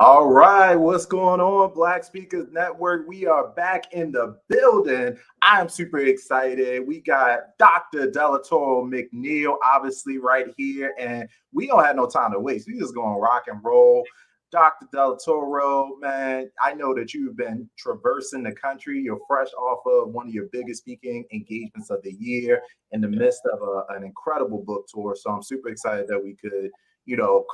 All right, what's going on, Black Speakers Network? We are back in the building. I'm super excited. We got Dr. Delatorro McNeil, obviously, right here, and we don't have no time to waste. We just going to rock and roll. Dr. Delatorro, man, I know that you've been traversing the country. You're fresh off of one of your biggest speaking engagements of the year in the midst of an incredible book tour. So I'm super excited that we could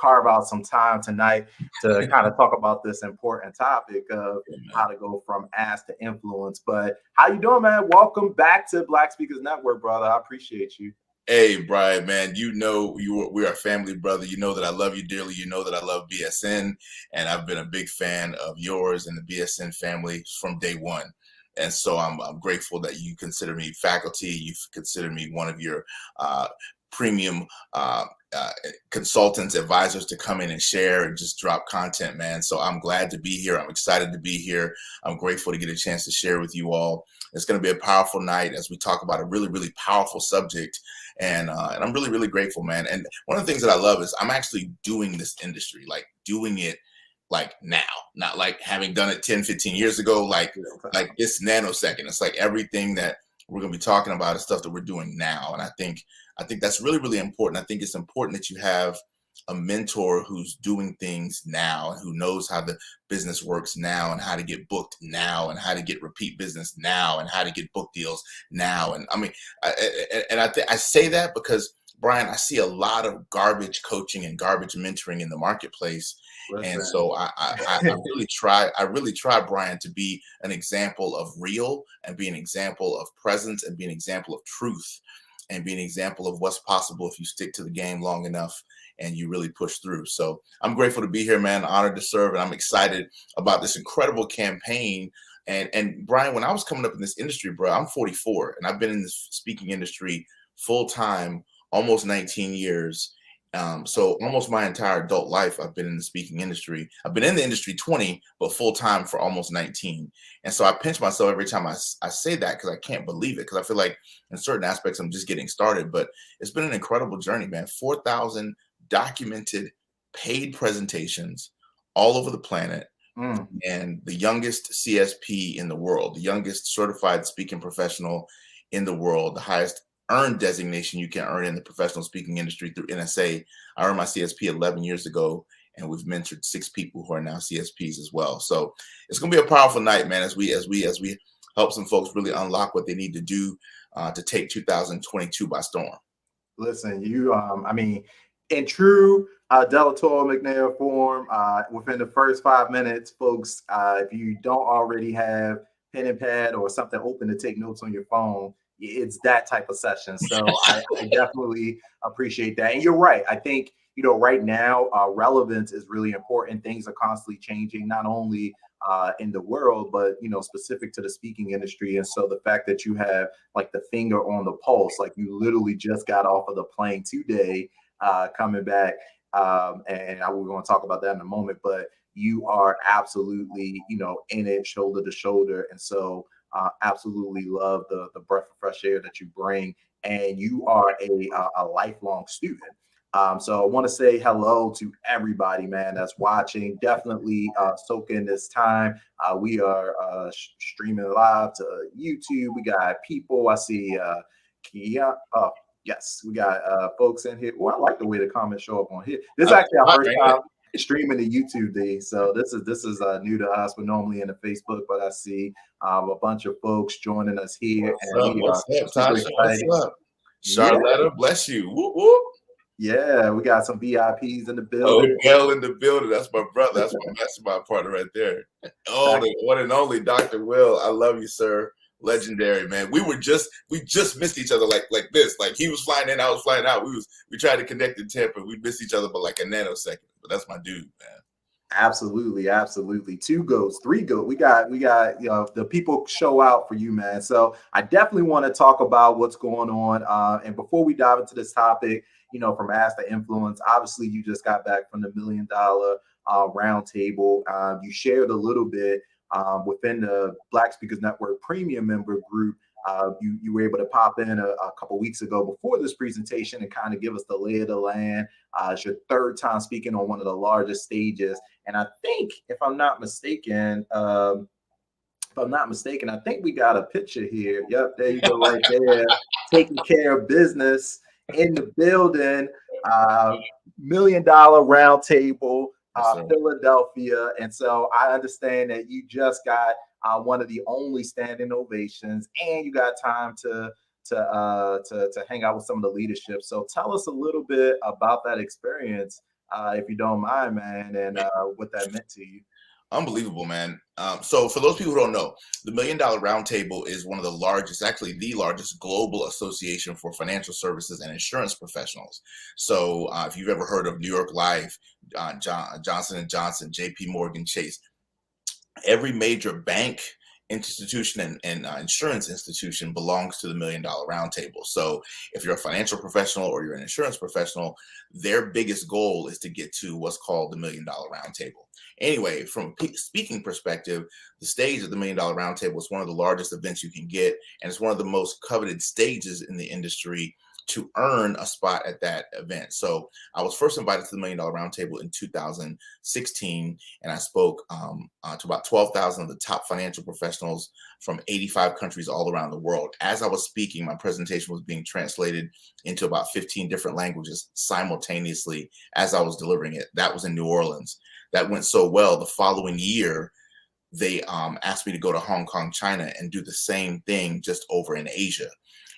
carve out some time tonight to kind of talk about this important topic of how to go from ask to influence. But how you doing, man? Welcome back to Black Speakers Network, brother. I appreciate you. Hey, Brian, man, we are family, brother. You know that I love you dearly. You know that I love BSN, and I've been a big fan of yours and the BSN family from day one. And so I'm grateful that you consider me faculty. You consider me one of your premium consultants, advisors to come in and share and just drop content, man. So I'm glad to be here. I'm excited to be here. I'm grateful to get a chance to share with you all. It's going to be a powerful night as we talk about a really, really powerful subject. And I'm really, really grateful, man. And one of the things that I love is I'm actually doing this industry, like doing it like now, not like having done it 10, 15 years ago, like this nanosecond. It's like everything that we're going to be talking about is stuff that we're doing now. And I think that's really, really important. I think it's important that you have a mentor who's doing things now and who knows how the business works now and how to get booked now and how to get repeat business now and how to get book deals now. And I mean, I say that because, Brian, I see a lot of garbage coaching and garbage mentoring in the marketplace. Listen. And so I really try, Brian, to be an example of real and be an example of presence and be an example of truth and be an example of what's possible if you stick to the game long enough and you really push through. So I'm grateful to be here, man, honored to serve. And I'm excited about this incredible campaign. And Brian, when I was coming up in this industry, bro, I'm 44 and I've been in this speaking industry full time, almost 19 years. So almost my entire adult life, I've been in the speaking industry. I've been in the industry 20, but full time for almost 19. And so I pinch myself every time I say that because I can't believe it. Because I feel like in certain aspects, I'm just getting started. But it's been an incredible journey, man. 4,000 documented paid presentations all over the planet. And the youngest CSP in the world, the youngest certified speaking professional in the world, the highest earned designation you can earn in the professional speaking industry through NSA. I earned my CSP 11 years ago, and we've mentored 6 people who are now CSPs as well. So it's going to be a powerful night, man, as we help some folks really unlock what they need to do to take 2022 by storm. Listen, you, in true Delatorro McNeil form, within the first 5 minutes, folks, if you don't already have pen and pad or something open to take notes on your phone, it's that type of session. So I definitely appreciate that. And you're right. I think, right now, relevance is really important. Things are constantly changing, not only in the world, but, specific to the speaking industry. And so the fact that you have like the finger on the pulse, like you literally just got off of the plane today, coming back. And we're going to talk about that in a moment, but you are absolutely, in it shoulder to shoulder. And so absolutely love the breath of fresh air that you bring, and you are a lifelong student. So I want to say hello to everybody, man, that's watching. Definitely soak in this time. We are streaming live to YouTube. We got people. I see Kia. Yes, we got folks in here. Well, I like the way the comments show up on here. This is actually our first time streaming to YouTube, D. So this is new to us. We're normally in the Facebook, but I see a bunch of folks joining us here. What's up, Tasha? What's up? Charlotta, bless you. Whoop, whoop. Yeah, we got some VIPs in the building. Odell in the building. That's my brother. That's my mastermind partner right there. Oh, the one and only Dr. Will. I love you, sir. Legendary, man. We just missed each other like this. Like he was flying in, I was flying out. We tried to connect in Tampa. We missed each other by like a nanosecond. But that's my dude, man. Absolutely. 2 goats, 3 goats. We got the people show out for you, man. So I definitely want to talk about what's going on. And before we dive into this topic, from Ask to Influence, obviously you just got back from the $1 Million Roundtable. You shared a little bit within the Black Speakers Network Premium member group. You were able to pop in a couple weeks ago before this presentation and kind of give us the lay of the land. It's your 3rd time speaking on one of the largest stages And I think, if I'm not mistaken, I think we got a picture here. Yep, there you go, right there. Taking care of business in the building. $1 million round table, Yes, sir. Philadelphia. And so I understand that you just got one of the only standing ovations, and you got time to hang out with some of the leadership. So tell us a little bit about that experience, if you don't mind, man, and what that meant to you. Unbelievable, man. So for those people who don't know, the $1 Million Roundtable is one of the largest, actually the largest global association for financial services and insurance professionals. So if you've ever heard of New York Life, Johnson and Johnson, J.P. Morgan Chase, every major bank institution and insurance institution belongs to the $1 Million Roundtable. So if you're a financial professional or you're an insurance professional, their biggest goal is to get to what's called the $1 Million Roundtable. Anyway, from a speaking perspective, the stage of the $1 Million Roundtable is one of the largest events you can get, and it's one of the most coveted stages in the industry to earn a spot at that event. So I was first invited to the $1 Million Roundtable in 2016, and I spoke to about 12,000 of the top financial professionals from 85 countries all around the world. As I was speaking, my presentation was being translated into about 15 different languages simultaneously as I was delivering it. That was in New Orleans. That went so well. The following year, they asked me to go to Hong Kong, China, and do the same thing just over in Asia.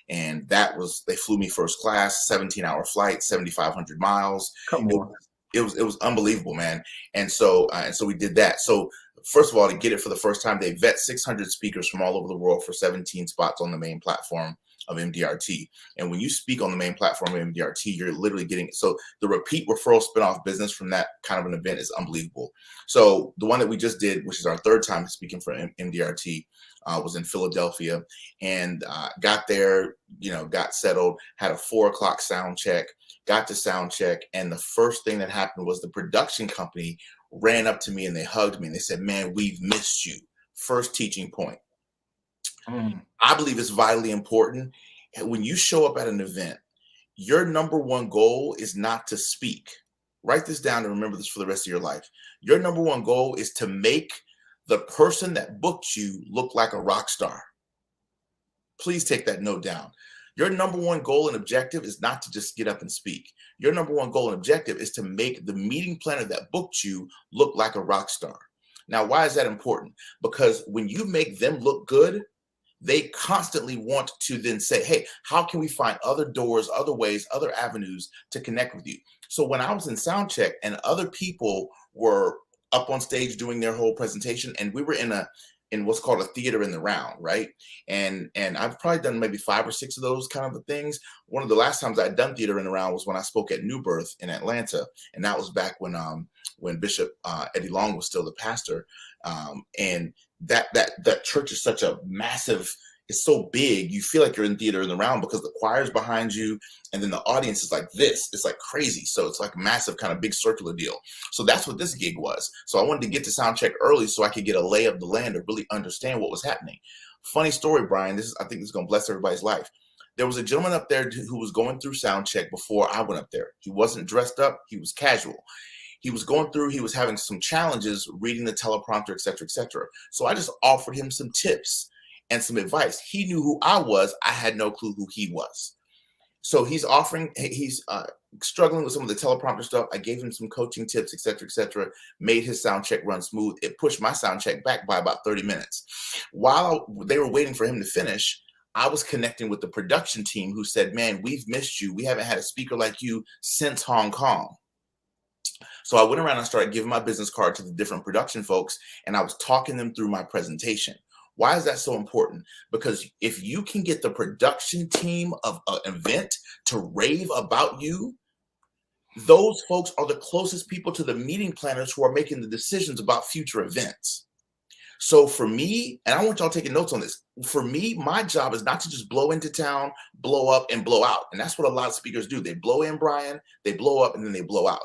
And that was, they flew me first class, 17-hour flight, 7,500 miles. Come on. It was unbelievable, man. And so we did that. So first of all, to get it for the first time, they vet 600 speakers from all over the world for 17 spots on the main platform of MDRT. And when you speak on the main platform of MDRT, you're literally getting, so the repeat referral spinoff business from that kind of an event is unbelievable. So the one that we just did, which is our third time speaking for MDRT, was in Philadelphia, and got there, got settled, had a 4 o'clock sound check, got to sound check. And the first thing that happened was the production company ran up to me and they hugged me and they said, "Man, we've missed you." First teaching point. I believe it's vitally important. When you show up at an event, your number one goal is not to speak. Write this down and remember this for the rest of your life. Your number one goal is to make the person that booked you look like a rock star. Please take that note down. Your number one goal and objective is not to just get up and speak. Your number one goal and objective is to make the meeting planner that booked you look like a rock star. Now, why is that important? Because when you make them look good, they constantly want to then say, "Hey, how can we find other doors, other ways, other avenues to connect with you?" So when I was in sound check and other people were up on stage doing their whole presentation, and we were in what's called a theater in the round, right? And I've probably done maybe 5 or 6 of those kind of things. One of the last times I'd done theater in the round was when I spoke at New Birth in Atlanta, and that was back when Bishop Eddie Long was still the pastor. And that church is such a massive, it's so big, you feel like you're in theater in the round because the choir's behind you, and then the audience is like this. It's like crazy. So it's like a massive kind of big circular deal. So that's what this gig was. So I wanted to get to sound check early so I could get a lay of the land to really understand what was happening. Funny story, Brian. I think this is going to bless everybody's life. There was a gentleman up there who was going through sound check before I went up there. He wasn't dressed up. He was casual. He was going through, he was having some challenges reading the teleprompter, et cetera, et cetera. So I just offered him some tips and some advice. He knew who I was. I had no clue who he was. So he's struggling with some of the teleprompter stuff. I gave him some coaching tips, et cetera, made his sound check run smooth. It pushed my sound check back by about 30 minutes. While they were waiting for him to finish, I was connecting with the production team who said, "Man, we've missed you. We haven't had a speaker like you since Hong Kong." So I went around and started giving my business card to the different production folks, and I was talking them through my presentation. Why is that so important? Because if you can get the production team of an event to rave about you, those folks are the closest people to the meeting planners who are making the decisions about future events. So for me, and I want y'all taking notes on this, for me, my job is not to just blow into town, blow up, and blow out. And that's what a lot of speakers do. They blow in, Brian, they blow up, and then they blow out.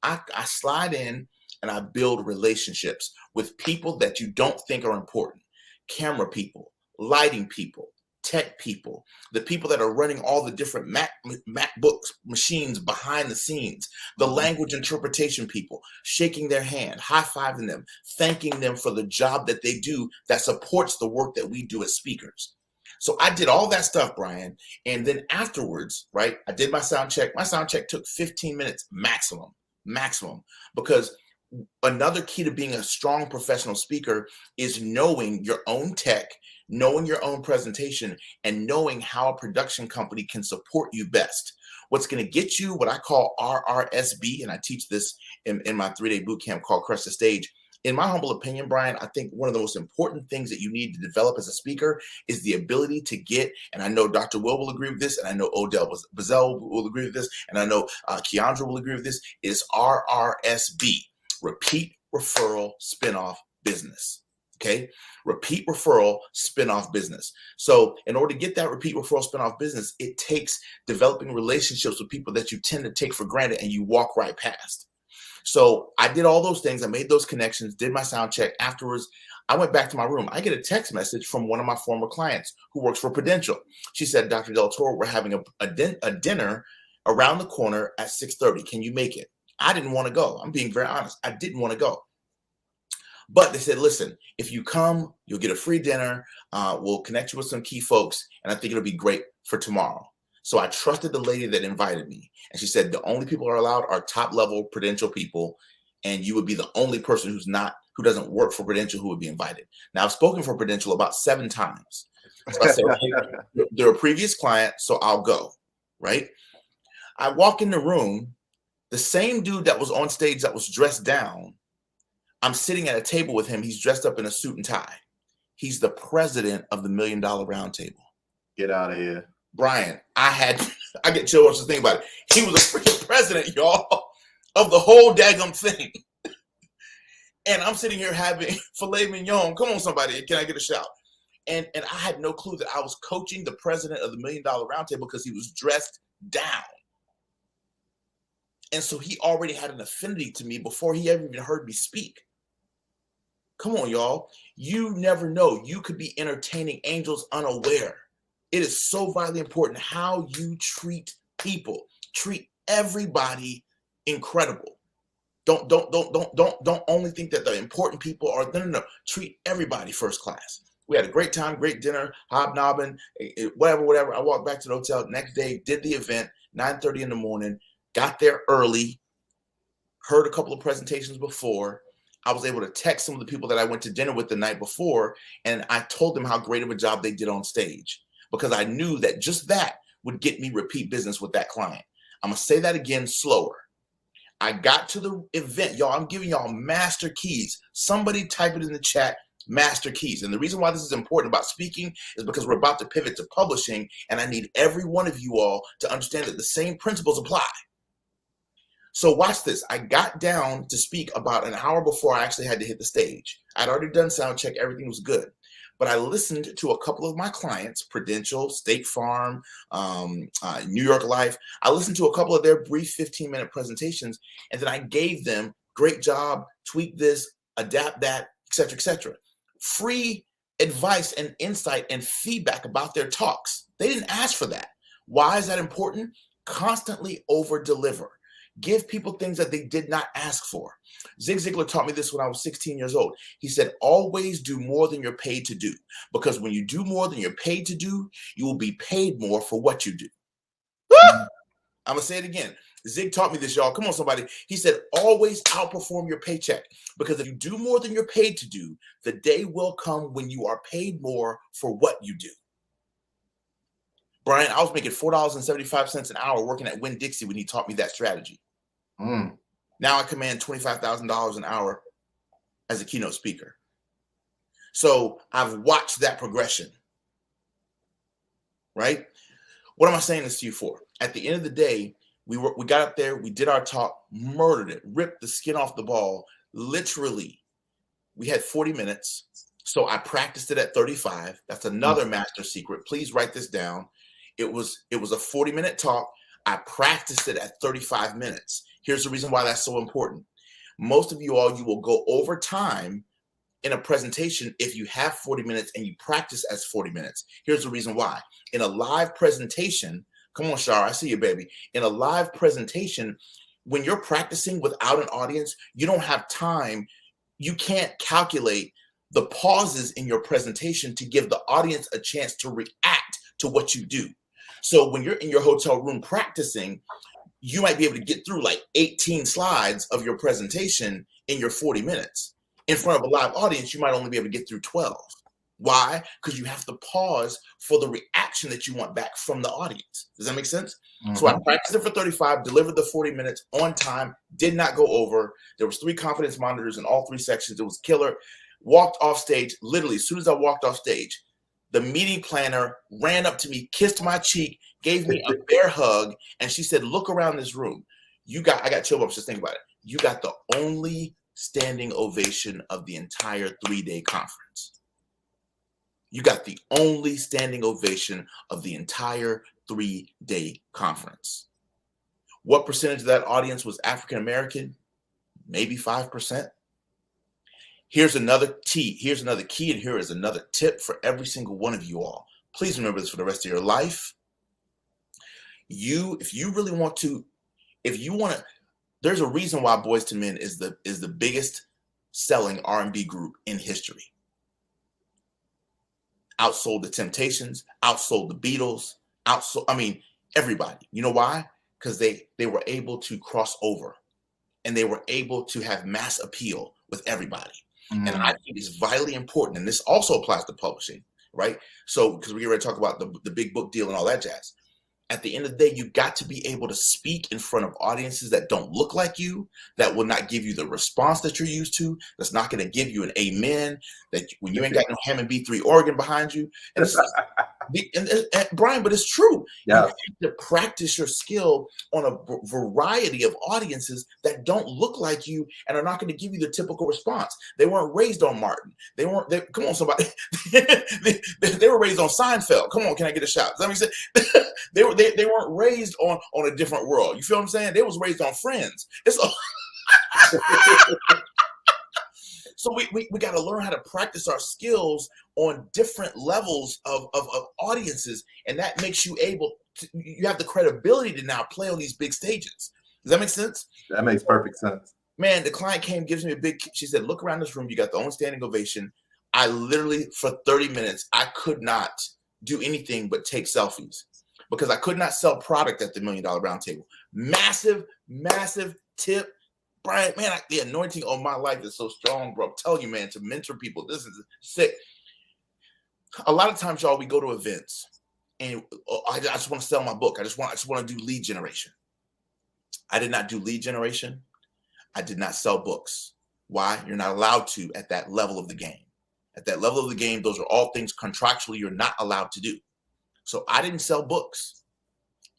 I slide in and I build relationships with people that you don't think are important. Camera people, lighting people, tech people, the people that are running all the different MacBooks machines behind the scenes, the language interpretation people, shaking their hand, high-fiving them, thanking them for the job that they do that supports the work that we do as speakers. So I did all that stuff, Brian. And then afterwards, right, I did my sound check. My sound check took 15 minutes maximum, because another key to being a strong professional speaker is knowing your own tech, knowing your own presentation, and knowing how a production company can support you best. What's going to get you what I call RRSB, and I teach this in my 3-day boot camp called Crush the Stage. In my humble opinion, Brian, I think one of the most important things that you need to develop as a speaker is the ability to get, and I know Dr. Will agree with this, and I know Odell Bazell will agree with this, and I know Keandra will agree with this, is RRSB. Repeat, referral, spinoff business. Okay. Repeat, referral, spinoff business. So in order to get that repeat, referral, spinoff business, it takes developing relationships with people that you tend to take for granted and you walk right past. So I did all those things. I made those connections, did my sound check. Afterwards, I went back to my room. I get a text message from one of my former clients who works for Prudential. She said, Dr. Delatorro, we're having a dinner around the corner at 6:30. Can you make it? I didn't want to go. I'm being very honest. I didn't want to go. But they said, listen, if you come, you'll get a free dinner. We'll connect you with some key folks. And I think it'll be great for tomorrow. So I trusted the lady that invited me. And she said, the only people who are allowed are top level Prudential people. And you would be the only person who doesn't work for Prudential who would be invited. Now, I've spoken for Prudential about 7 times. So I said, okay, they're a previous client, so I'll go, right? I walk in the room. The same dude that was on stage that was dressed down, I'm sitting at a table with him. He's dressed up in a suit and tie. He's the president of the $1 Million Roundtable. Get out of here. Brian, I get chills just think about it. He was a freaking president, y'all, of the whole daggum thing. And I'm sitting here having filet mignon. Come on, somebody. Can I get a shout? And I had no clue that I was coaching the president of the $1 Million Roundtable because he was dressed down. And so he already had an affinity to me before he ever even heard me speak. Come on, y'all. You never know. You could be entertaining angels unaware. It is so vitally important how you treat people. Treat everybody incredible. Don't only think that the important people are, no. Treat everybody first class. We had a great time, great dinner, hobnobbing, whatever. I walked back to the hotel next day, did the event, 9:30 in the morning. Got there early, heard a couple of presentations before. I was able to text some of the people that I went to dinner with the night before, and I told them how great of a job they did on stage because I knew that just that would get me repeat business with that client. I'm going to say that again slower. I got to the event. Y'all, I'm giving y'all master keys. Somebody type it in the chat, master keys. And the reason why this is important about speaking is because we're about to pivot to publishing, and I need every one of you all to understand that the same principles apply. So watch this. I got down to speak about an hour before I actually had to hit the stage. I'd already done sound check. Everything was good. But I listened to a couple of my clients, Prudential, State Farm, New York Life. I listened to a couple of their brief 15-minute presentations, and then I gave them, great job, tweak this, adapt that, et cetera, et cetera. Free advice and insight and feedback about their talks. They didn't ask for that. Why is that important? Constantly over-deliver. Give people things that they did not ask for. Zig Ziglar taught me this when I was 16 years old. He said, always do more than you're paid to do. Because when you do more than you're paid to do, you will be paid more for what you do. I'm going to say it again. Zig taught me this, y'all. Come on, somebody. He said, always outperform your paycheck. Because if you do more than you're paid to do, the day will come when you are paid more for what you do. Brian, I was making $4.75 an hour working at Winn-Dixie when he taught me that strategy. Now I command $25,000 an hour as a keynote speaker. So I've watched that progression, right? What am I saying this to you for? At the end of the day, we got up there, we did our talk, murdered it, ripped the skin off the ball. Literally, we had 40 minutes. So I practiced it at 35. That's another master secret. Please write this down. It was a 40-minute talk. I practiced it at 35 minutes. Here's the reason why that's so important. Most of you all, you will go over time in a presentation if you have 40 minutes and you practice as 40 minutes. Here's the reason why. In a live presentation, come on, Shar, I see you, baby. In a live presentation, when you're practicing without an audience, you don't have time. You can't calculate the pauses in your presentation to give the audience a chance to react to what you do. So when you're in your hotel room practicing, you might be able to get through like 18 slides of your presentation in your 40 minutes. In front of a live audience, you might only be able to get through 12. Why? Because you have to pause for the reaction that you want back from the audience. Does that make sense? Mm-hmm. So I practiced it for 35, delivered the 40 minutes on time, did not go over. There was 3 confidence monitors in all 3 sections. It was killer. Walked off stage. Literally, as soon as I walked off stage, the meeting planner ran up to me, kissed my cheek, gave me a bear hug, and she said, "Look around this room. I got chill bumps just think about it. You got the only standing ovation of the entire 3-day conference. You got the only standing ovation of the entire 3-day conference." What percentage of that audience was African American? Maybe 5%. Here's another key, and here is another tip for every single one of you all. Please remember this for the rest of your life. If you want to, there's a reason why Boyz II Men is the biggest selling R&B group in history. Outsold the Temptations, outsold the Beatles, everybody. You know why? Because they were able to cross over, and they were able to have mass appeal with everybody. And I think it's vitally important, and this also applies to publishing, right? So, because we're going to talk about the big book deal and all that jazz. At the end of the day, you got to be able to speak in front of audiences that don't look like you, that will not give you the response that you're used to, that's not going to give you an amen, that when you ain't got no Hammond B3 organ behind you. And Brian, but it's true. Yeah. You have to practice your skill on a variety of audiences that don't look like you and are not going to give you the typical response. They weren't raised on Martin. Come on, somebody. they were raised on Seinfeld. Come on, can I get a shout? Does that make sense? They weren't raised on a different world. You feel what I'm saying? They was raised on Friends. So we got to learn how to practice our skills on different levels of audiences, and that makes you you have the credibility to now play on these big stages. Does that make sense? That makes perfect sense. Man, the client gives me she said, "Look around this room. You got the only standing ovation." I literally, for 30 minutes, I could not do anything but take selfies because I could not sell product at the $1 Million Roundtable. Massive, massive tip. Brian, man, the anointing on my life is so strong, bro. I'm telling you, man, to mentor people, this is sick. A lot of times, y'all, we go to events and I just want to sell my book. I just want to do lead generation. I did not do lead generation. I did not sell books. Why? You're not allowed to at that level of the game. At that level of the game, those are all things contractually you're not allowed to do. So I didn't sell books,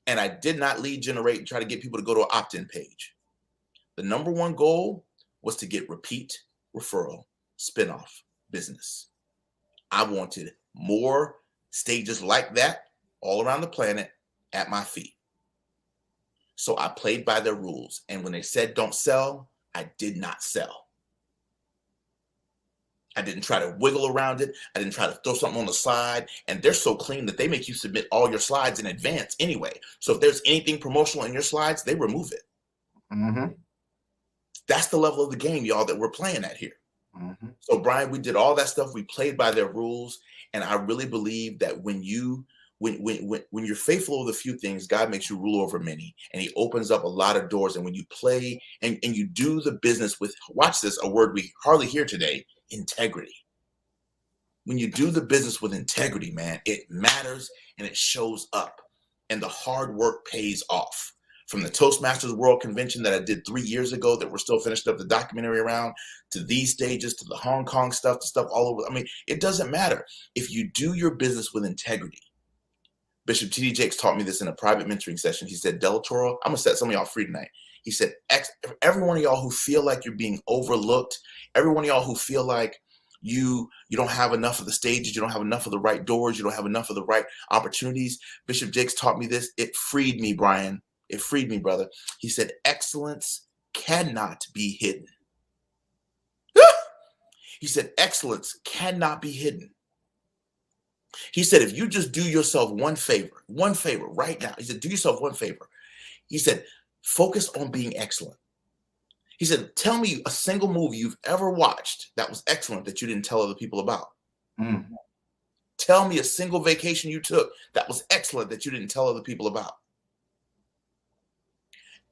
and I did not lead generate and try to get people to go to an opt-in page. The number one goal was to get repeat, referral, spinoff business. I wanted more stages like that all around the planet at my feet. So I played by their rules. And when they said don't sell, I did not sell. I didn't try to wiggle around it. I didn't try to throw something on the side. And they're so clean that they make you submit all your slides in advance anyway. So if there's anything promotional in your slides, they remove it. Mm-hmm. That's the level of the game, y'all, that we're playing at here. Mm-hmm. So, Brian, we did all that stuff. We played by their rules. And I really believe that when you're faithful with a few things, God makes you rule over many. And he opens up a lot of doors. And when you play and you do the business with, watch this, a word we hardly hear today, integrity. When you do the business with integrity, man, it matters and it shows up. And the hard work pays off. From the Toastmasters World Convention that I did 3 years ago that we're still finishing up the documentary around, to these stages, to the Hong Kong stuff, to stuff all over. I mean, it doesn't matter. If you do your business with integrity. Bishop T.D. Jakes taught me this in a private mentoring session. He said, Delatorro, I'm going to set some of y'all free tonight. He said, every one of y'all who feel like you're being overlooked, every one of y'all who feel like you don't have enough of the stages, you don't have enough of the right doors, you don't have enough of the right opportunities. Bishop Jakes taught me this. It freed me, Brian. It freed me, brother. He said, excellence cannot be hidden. He said, excellence cannot be hidden. He said, if you just do yourself one favor right now, he said, do yourself one favor. He said, focus on being excellent. He said, tell me a single movie you've ever watched that was excellent that you didn't tell other people about. Mm. Tell me a single vacation you took that was excellent that you didn't tell other people about.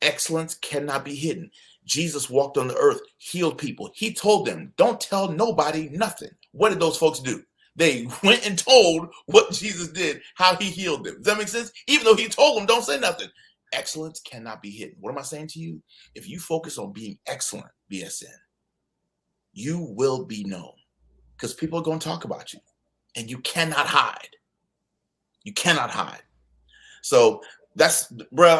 Excellence cannot be hidden. Jesus walked on the earth, healed people. He told them, don't tell nobody nothing. What did those folks do? They went and told what Jesus did, how he healed them. Does that make sense? Even though he told them, don't say nothing. Excellence cannot be hidden. What am I saying to you? If you focus on being excellent, BSN, you will be known because people are going to talk about you and you cannot hide. You cannot hide. So that's, bro,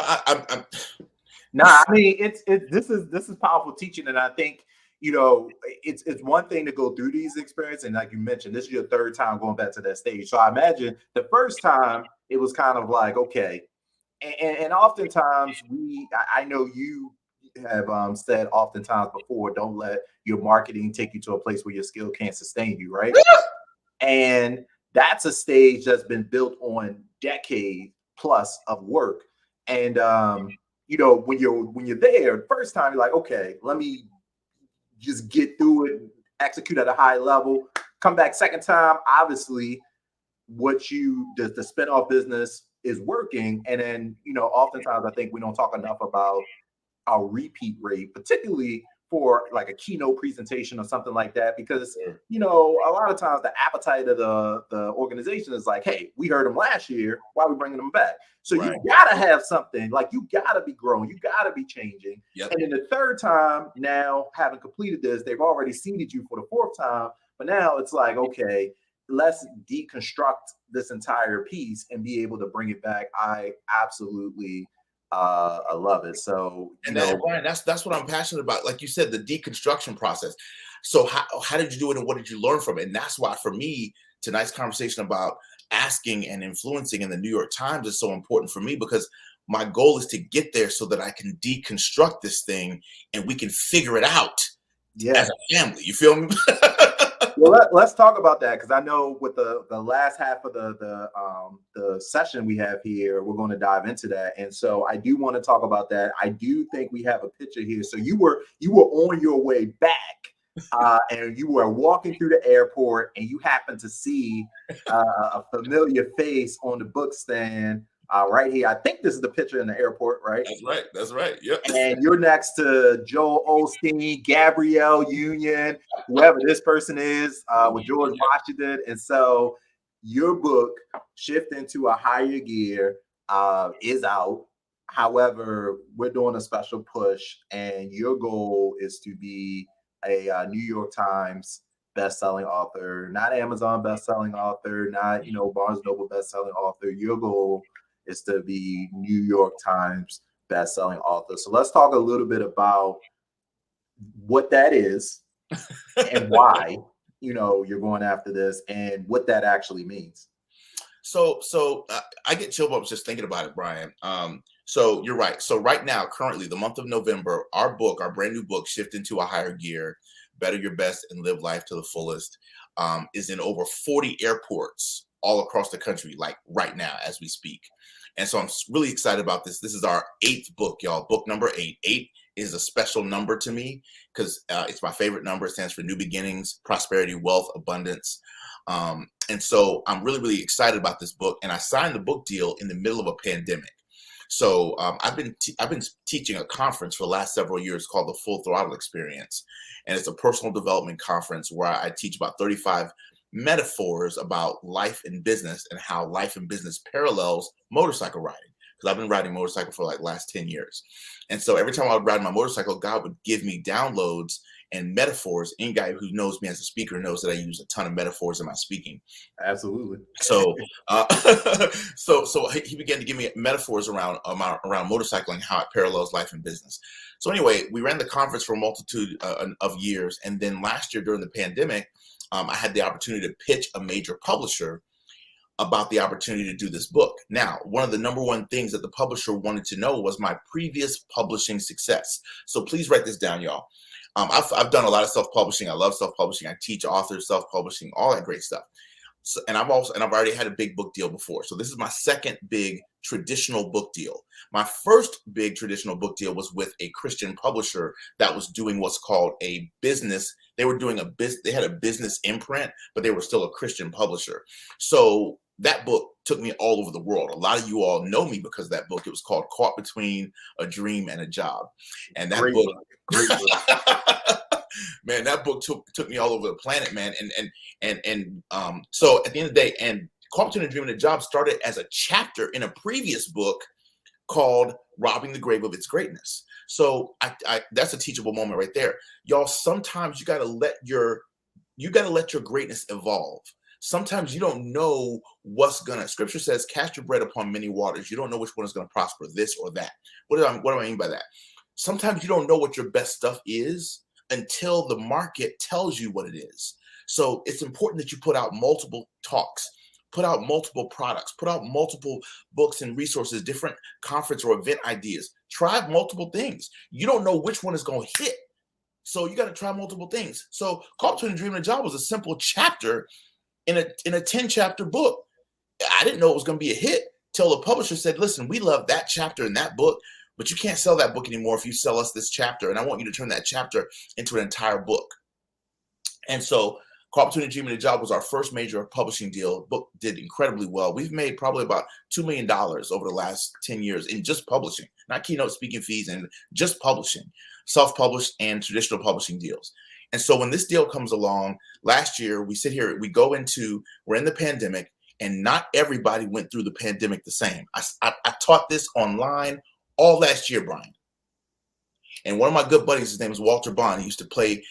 Nah, I mean, this is powerful teaching, and I think, you know, it's one thing to go through these experiences, and like you mentioned, this is your third time going back to that stage. So I imagine the first time it was kind of like, okay, and oftentimes I know you have said oftentimes before, don't let your marketing take you to a place where your skill can't sustain you, right? And that's a stage that's been built on decade plus of work, and you know, when you're there, first time you're like, okay, let me just get through it, execute at a high level. Come back second time, obviously, the spinoff business is working, and then, you know, oftentimes I think we don't talk enough about our repeat rate, particularly for like a keynote presentation or something like that, because, you know, a lot of times the appetite of the organization is like, hey, we heard them last year, why are we bringing them back? So right. You gotta have something, like you gotta be growing, you gotta be changing. Yep. And then the third time, now having completed this, they've already seeded you for the fourth time, but now it's like, okay, let's deconstruct this entire piece and be able to bring it back. I absolutely I love it. So, Brian, that's what I'm passionate about. Like you said, the deconstruction process. So how did you do it, and what did you learn from it? And that's why, for me, tonight's conversation about asking and influencing in the New York Times is so important for me, because my goal is to get there so that I can deconstruct this thing and we can figure it out as a family. You feel me? Well, let's talk about that, because I know with the last half of the session we have here, we're going to dive into that, and so I do want to talk about that. I do think we have a picture here. So you were on your way back, and you were walking through the airport, and you happened to see a familiar face on the book stand. Right here. I think this is the picture in the airport, right? That's right. Yep. And you're next to Joel Osteen, Gabrielle Union, whoever this person is, with George Washington. And so your book, Shift into a Higher Gear, is out. However, we're doing a special push, and your goal is to be a New York Times best-selling author, not Amazon best-selling author, not, you know, Barnes Noble best-selling author. Your goal is to be New York Times best-selling author. So let's talk a little bit about what that is and why, you know, you're going after this and what that actually means. So I get chill bumps just thinking about it, Brian. So you're right. So right now, currently, the month of November, our brand new book, Shift into a Higher Gear, Better Your Best and Live Life to the Fullest, is in over 40 airports all across the country, like right now as we speak. And so I'm really excited about this. This is our 8th book, y'all. Book number 8. 8 is a special number to me because it's my favorite number. It stands for new beginnings, prosperity, wealth, abundance. And so I'm really, really excited about this book. And I signed the book deal in the middle of a pandemic. So I've been teaching a conference for the last several years called the Full Throttle Experience. And it's a personal development conference where I teach about 35 metaphors about life and business and how life and business parallels motorcycle riding, because I've been riding motorcycle for like last 10 years. And so every time I would ride my motorcycle, God would give me downloads and metaphors. Any guy who knows me as a speaker knows that I use a ton of metaphors in my speaking. Absolutely. So so he began to give me metaphors around motorcycling, how it parallels life and business. So anyway, we ran the conference for a multitude of years. And then last year during the pandemic, I had the opportunity to pitch a major publisher about the opportunity to do this book. Now, one of the number one things that the publisher wanted to know was my previous publishing success. So please write this down, y'all. I've done a lot of self-publishing. I love self-publishing. I teach authors self-publishing, all that great stuff. So, and I've already had a big book deal before. So this is my second big traditional book deal. My first big traditional book deal was with a Christian publisher that was doing what's called a business. They were doing they had a business imprint, but they were still a Christian publisher. So that book took me all over the world. A lot of you all know me because of that book. It was called Caught Between a Dream and a Job. And that book. Great book. Man, that book took me all over the planet, man. So at the end of the day, and Caught Between a Dream and a Job started as a chapter in a previous book called Robbing the Grave of Its Greatness. So I that's a teachable moment right there. Y'all, sometimes you gotta let your greatness evolve. Sometimes you don't know what's gonna. Scripture says, "Cast your bread upon many waters." You don't know which one is gonna prosper, this or that. What do I mean by that? Sometimes you don't know what your best stuff is until the market tells you what it is. So it's important that you put out multiple talks, put out multiple products, put out multiple books and resources, different conference or event ideas. Try multiple things. You don't know which one is going to hit. So you got to try multiple things. So Caught Between a Dream and a Job was a simple chapter in a 10 chapter book. I didn't know it was going to be a hit till the publisher said, listen, we love that chapter in that book, but you can't sell that book anymore if you sell us this chapter. And I want you to turn that chapter into an entire book. And so Caught Between a Dream and a Job was our first major publishing deal. Book did incredibly well. We've made probably about $2 million over the last 10 years in just publishing, not keynote speaking fees, and just publishing, self-published and traditional publishing deals. And so when this deal comes along, last year, we're in the pandemic, and not everybody went through the pandemic the same. I taught this online all last year, Brian. And one of my good buddies, his name is Walter Bond. He used to play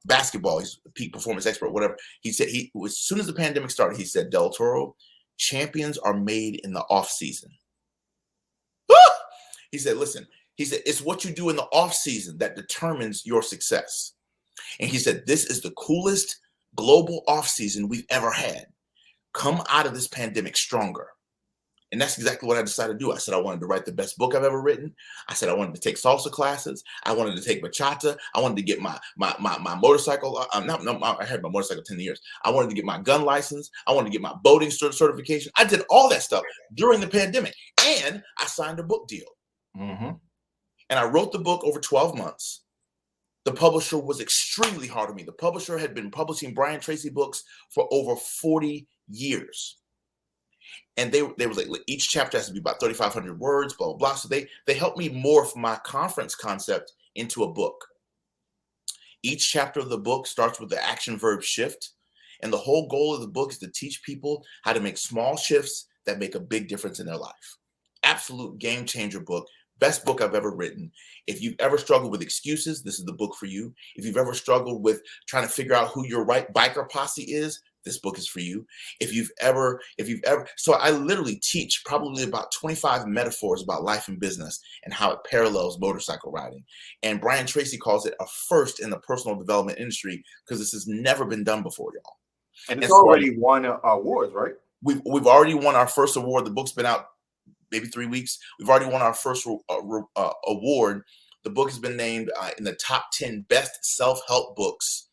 basketball. He's a peak performance expert, whatever. He said as soon as the pandemic started, he said, Delatorro, champions are made in the off season. He said, listen, it's what you do in the off season that determines your success. And he said, this is the coolest global off season we've ever had. Come out of this pandemic stronger. And that's exactly what I decided to do. I said I wanted to write the best book I've ever written. I said I wanted to take salsa classes. I wanted to take bachata. I wanted to get my motorcycle. I had my motorcycle 10 years. I wanted to get my gun license. I wanted to get my boating certification. I did all that stuff during the pandemic. And I signed a book deal. Mm-hmm. And I wrote the book over 12 months. The publisher was extremely hard on me. The publisher had been publishing Brian Tracy books for over 40 years. And they was like, each chapter has to be about 3,500 words, blah, blah, blah. So they helped me morph my conference concept into a book. Each chapter of the book starts with the action verb shift. And the whole goal of the book is to teach people how to make small shifts that make a big difference in their life. Absolute game changer book. Best book I've ever written. If you've ever struggled with excuses, this is the book for you. If you've ever struggled with trying to figure out who your right biker posse is, this book is for you. So I literally teach probably about 25 metaphors about life and business and how it parallels motorcycle riding. And Brian Tracy calls it a first in the personal development industry because this has never been done before, y'all. And it's already won awards, right? We've already won our first award. The book's been out maybe 3 weeks. We've already won our first award. The book has been named in the top 10 best self-help books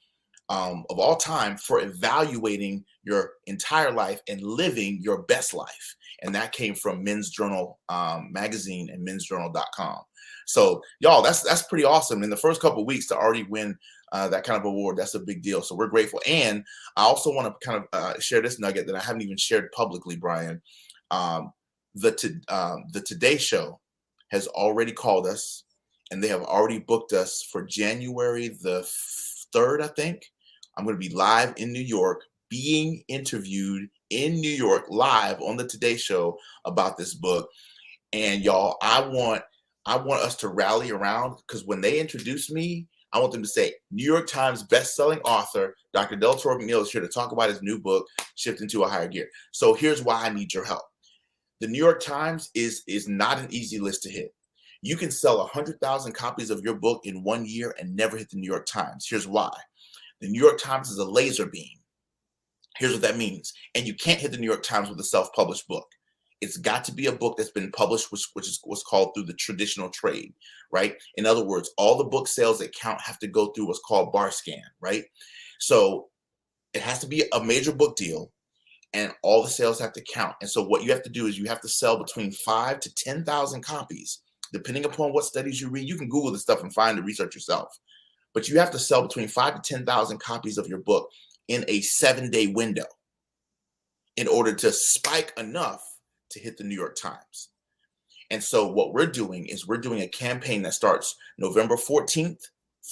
of all time for evaluating your entire life and living your best life. And that came from Men's Journal magazine and mensjournal.com. So y'all, that's pretty awesome. In the first couple of weeks to already win that kind of award, that's a big deal. So we're grateful. And I also want to kind of share this nugget that I haven't even shared publicly, Brian. The Today Show has already called us, and they have already booked us for January the 3rd, I think. I'm going to be live in New York, being interviewed in New York live on the Today Show about this book. And y'all, I want us to rally around, because when they introduce me, I want them to say, New York Times best-selling author, Dr. Delatorro McNeil is here to talk about his new book, Shift into a Higher Gear. So here's why I need your help. The New York Times is not an easy list to hit. You can sell 100,000 copies of your book in 1 year and never hit the New York Times. Here's why. The New York Times is a laser beam. Here's what that means. And you can't hit the New York Times with a self-published book. It's got to be a book that's been published, which is what's called through the traditional trade, right? In other words, all the book sales that count have to go through what's called bar scan, right? So it has to be a major book deal, and all the sales have to count. And so what you have to do is you have to sell between 5 to 10,000 copies, depending upon what studies you read. You can Google this stuff and find the research yourself, but you have to sell between 5 to 10,000 copies of your book in a 7-day window in order to spike enough to hit the New York Times. And so what we're doing is we're doing a campaign that starts November 14th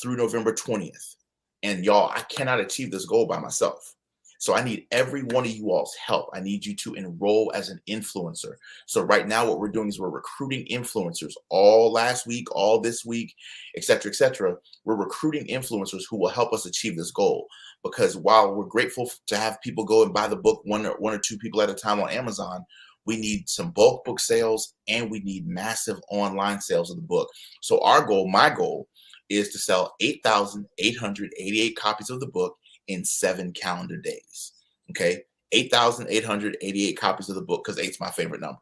through November 20th. And y'all, I cannot achieve this goal by myself. So I need every one of you all's help. I need you to enroll as an influencer. So right now what we're doing is we're recruiting influencers all last week, all this week, et cetera, et cetera. We're recruiting influencers who will help us achieve this goal. Because while we're grateful to have people go and buy the book, one or two people at a time on Amazon, we need some bulk book sales, and we need massive online sales of the book. So our goal, my goal, is to sell 8,888 copies of the book in 7 calendar days. Okay, 8,888 copies of the book, because 8's my favorite number.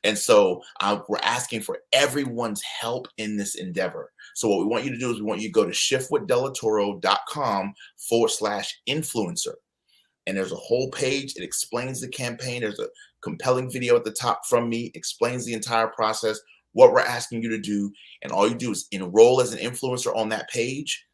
And so we're asking for everyone's help in this endeavor. So what we want you to do is we want you to go to shiftwithdelatorro.com/influencer. And there's a whole page. It explains the campaign. There's a compelling video at the top from me, explains the entire process, what we're asking you to do. And all you do is enroll as an influencer on that page.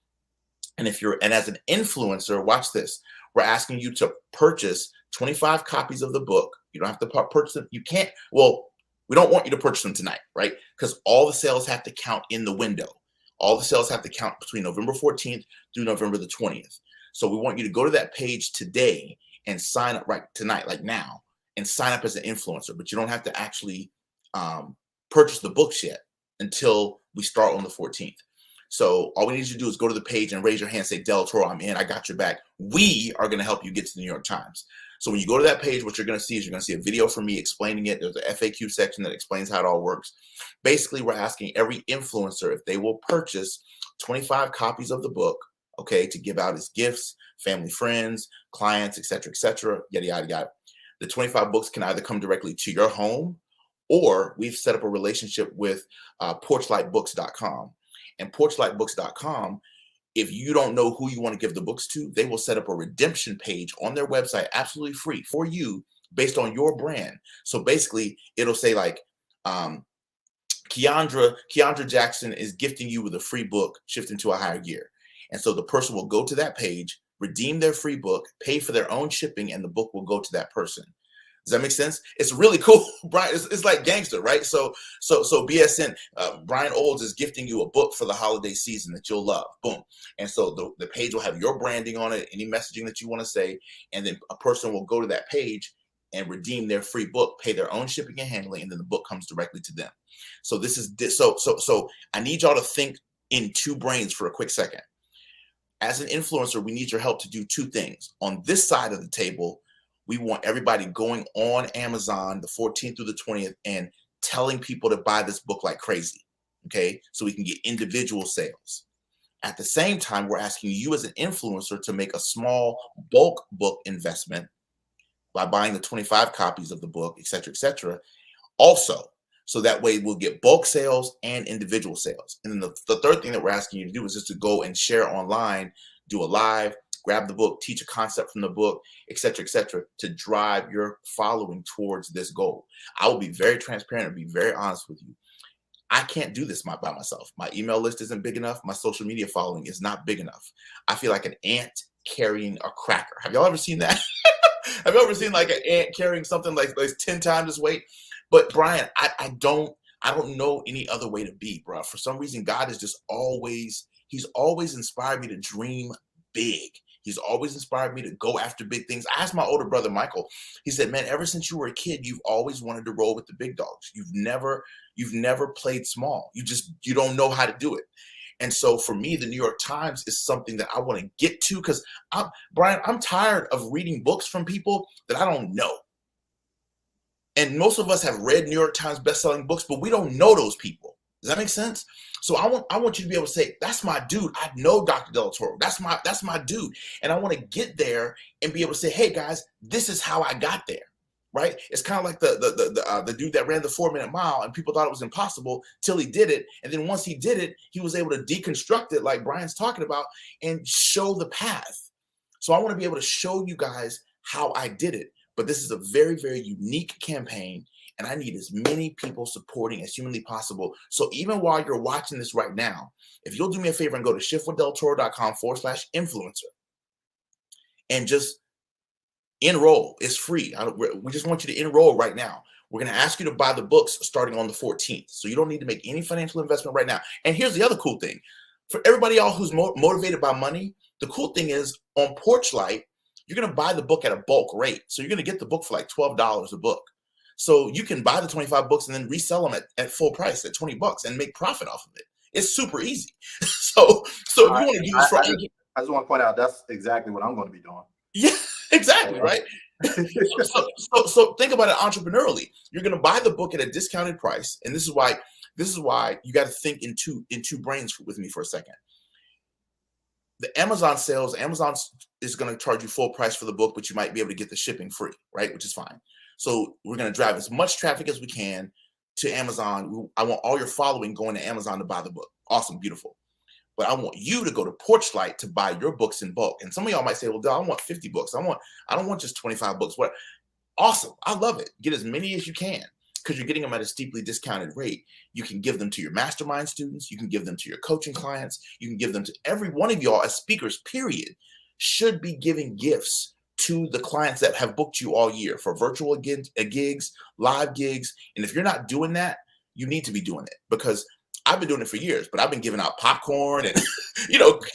And as an influencer, watch this. We're asking you to purchase 25 copies of the book. You don't have to purchase them. You can't. Well, we don't want you to purchase them tonight, right? Because all the sales have to count in the window. All the sales have to count between November 14th through November the 20th. So we want you to go to that page today and sign up right tonight, like now, and sign up as an influencer. But you don't have to actually purchase the books yet until we start on the 14th. So all we need you to do is go to the page and raise your hand, say, Delatorro, I'm in, I got your back. We are going to help you get to the New York Times. So when you go to that page, what you're going to see is you're going to see a video from me explaining it. There's an FAQ section that explains how it all works. Basically, we're asking every influencer if they will purchase 25 copies of the book, okay, to give out as gifts, family, friends, clients, et cetera, yada, yada, yada. The 25 books can either come directly to your home, or we've set up a relationship with porchlightbooks.com. And porchlightbooks.com, if you don't know who you want to give the books to, they will set up a redemption page on their website, absolutely free for you, based on your brand. So basically, it'll say like, Keandra Jackson is gifting you with a free book, Shifting to a Higher Gear. And so the person will go to that page, redeem their free book, pay for their own shipping, and the book will go to that person. Does that make sense? It's really cool, Brian. It's like gangster, right? So BSN, Brian Olds is gifting you a book for the holiday season that you'll love. Boom. And so the page will have your branding on it, any messaging that you want to say, and then a person will go to that page and redeem their free book, pay their own shipping and handling, and then the book comes directly to them. So this is so I need y'all to think in 2 brains for a quick second. As an influencer, we need your help to do 2 things. On this side of the table, we want everybody going on Amazon the 14th through the 20th and telling people to buy this book like crazy, okay? So we can get individual sales. At the same time, we're asking you as an influencer to make a small bulk book investment by buying the 25 copies of the book, et cetera, also. So that way we'll get bulk sales and individual sales. And then the third thing that we're asking you to do is just to go and share online, do a live, grab the book, teach a concept from the book, et cetera, to drive your following towards this goal. I will be very transparent and be very honest with you. I can't do this by myself. My email list isn't big enough. My social media following is not big enough. I feel like an ant carrying a cracker. Have y'all ever seen that? Have you ever seen like an ant carrying something like 10 times its weight? But Brian, I don't know any other way to be, bro. For some reason, God is just he's always inspired me to dream big. He's always inspired me to go after big things. I asked my older brother, Michael, he said, man, ever since you were a kid, you've always wanted to roll with the big dogs. You've never played small. You don't know how to do it. And so for me, the New York Times is something that I want to get to, because Brian, I'm tired of reading books from people that I don't know. And most of us have read New York Times bestselling books, but we don't know those people. Does that make sense? So I want you to be able to say, that's my dude. I know Dr. Delatorro. That's my dude. And I want to get there and be able to say, hey guys, this is how I got there. right? It's kind of like the dude that ran the 4-minute mile, and people thought it was impossible till he did it. And then once he did it, he was able to deconstruct it, like Brian's talking about, and show the path. So I want to be able to show you guys how I did it. But this is a very, very unique campaign, and I need as many people supporting as humanly possible. So even while you're watching this right now, if you'll do me a favor and go to shiftwithdelatorro.com/influencer and just enroll. It's free. We just want you to enroll right now. We're going to ask you to buy the books starting on the 14th. So you don't need to make any financial investment right now. And here's the other cool thing. For everybody else who's motivated by money, the cool thing is on Porchlight, you're going to buy the book at a bulk rate. So you're going to get the book for like $12 a book. So you can buy the 25 books and then resell them at full price at $20 and make profit off of it. It's super easy. so if you want to do this right, I just want to point out that's exactly what I'm going to be doing. Yeah, exactly, right? so think about it entrepreneurially. You're going to buy the book at a discounted price, and this is why you got to think in two brains with me for a second. The Amazon sales, Amazon is going to charge you full price for the book, but you might be able to get the shipping free, right? Which is fine. So we're going to drive as much traffic as we can to Amazon. I want all your following going to Amazon to buy the book. Awesome, beautiful. But I want you to go to Porchlight to buy your books in bulk. And some of y'all might say, well, I want 50 books. I don't want just 25 books. What? Awesome. I love it. Get as many as you can because you're getting them at a steeply discounted rate. You can give them to your mastermind students. You can give them to your coaching clients. You can give them to every one of y'all as speakers, period, should be giving gifts to the clients that have booked you all year for virtual gigs, live gigs. And if you're not doing that, you need to be doing it because I've been doing it for years, but I've been giving out popcorn and, what's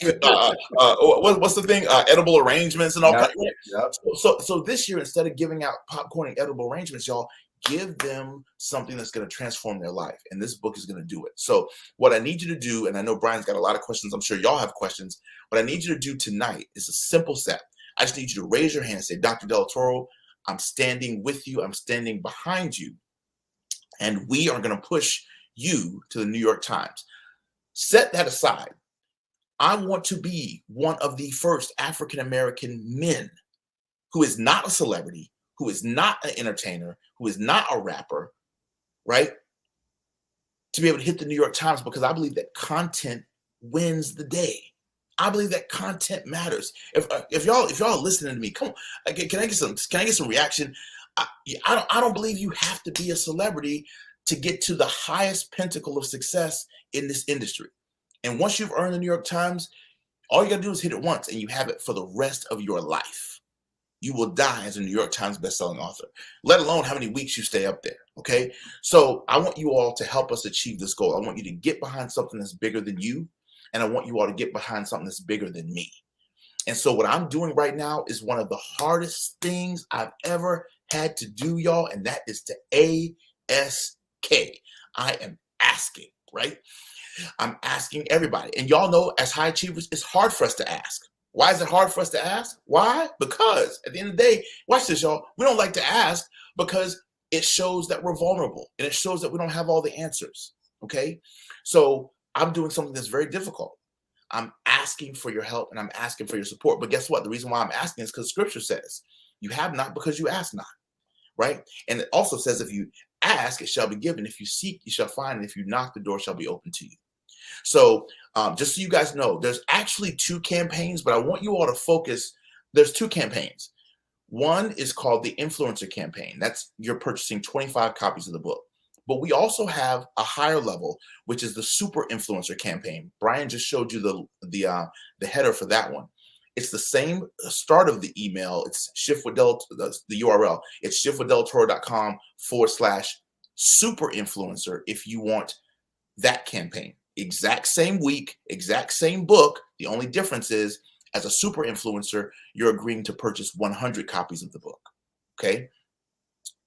the thing? Edible arrangements and all kinds. Yep. So this year, instead of giving out popcorn and edible arrangements, y'all give them something that's going to transform their life. And this book is going to do it. So what I need you to do, and I know Brian's got a lot of questions. I'm sure y'all have questions. What I need you to do tonight is a simple step. I just need you to raise your hand and say, Dr. Delatorro, I'm standing with you. I'm standing behind you. And we are going to push you to the New York Times. Set that aside. I want to be one of the first African-American men who is not a celebrity, who is not an entertainer, who is not a rapper, right? To be able to hit the New York Times because I believe that content wins the day. I believe that content matters. If y'all are listening to me, come on, can I get some reaction? I don't believe you have to be a celebrity to get to the highest pinnacle of success in this industry. And once you've earned the New York Times, all you got to do is hit it once and you have it for the rest of your life. You will die as a New York Times bestselling author, let alone how many weeks you stay up there, okay? So I want you all to help us achieve this goal. I want you to get behind something that's bigger than you, and I want you all to get behind something that's bigger than me. And so what I'm doing right now is one of the hardest things I've ever had to do, y'all, and that is to ask. I am asking, right? I'm asking everybody. And y'all know as high achievers, it's hard for us to ask. Why is it hard for us to ask? Why? Because at the end of the day, watch this, y'all. We don't like to ask because it shows that we're vulnerable and it shows that we don't have all the answers, okay? So I'm doing something that's very difficult. I'm asking for your help and I'm asking for your support. But guess what? The reason why I'm asking is because scripture says, you have not because you ask not, right? And it also says if you ask, it shall be given. If you seek, you shall find. And if you knock, the door shall be open to you. So just so you guys know, there's actually 2 campaigns, but I want you all to focus. There's 2 campaigns. One is called the Influencer Campaign. That's you're purchasing 25 copies of the book. But we also have a higher level, which is the Super Influencer Campaign. Brian just showed you the header for that one. It's the same start of the email. It's the URL. It's shiftwithdelatorro.com/super-influencer if you want that campaign. Exact same week, exact same book. The only difference is as a super influencer, you're agreeing to purchase 100 copies of the book. Okay.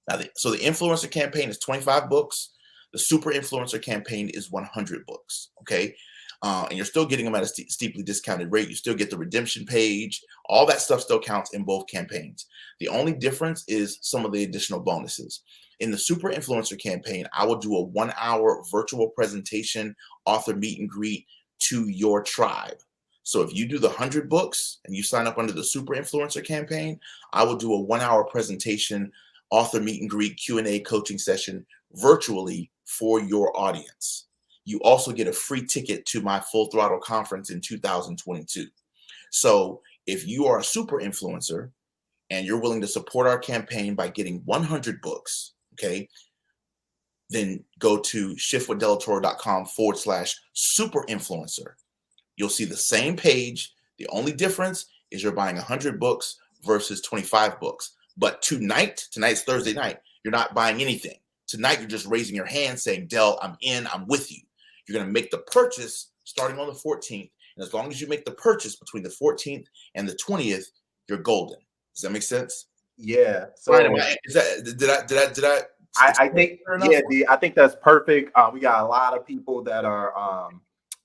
Now, so the influencer campaign is 25 books. The super influencer campaign is 100 books. Okay. And you're still getting them at a steeply discounted rate. You still get the redemption page. All that stuff still counts in both campaigns. The only difference is some of the additional bonuses. In the Super Influencer Campaign, I will do a 1-hour virtual presentation, author meet and greet to your tribe. So if you do the 100 books and you sign up under the Super Influencer Campaign, I will do a 1-hour presentation author meet and greet, Q&A coaching session virtually for your audience. You also get a free ticket to my Full Throttle conference in 2022. So if you are a super influencer and you're willing to support our campaign by getting 100 books, okay, then go to shiftwithdelatorro.com/super influencer. You'll see the same page. The only difference is you're buying 100 books versus 25 books. But tonight's Thursday night, you're not buying anything. Tonight, you're just raising your hand saying, Del, I'm in, I'm with you. You're going to make the purchase starting on the 14th. And as long as you make the purchase between the 14th and the 20th, you're golden. Does that make sense? Yeah. So Brian, did I think, I think that's perfect. We got a lot of people that are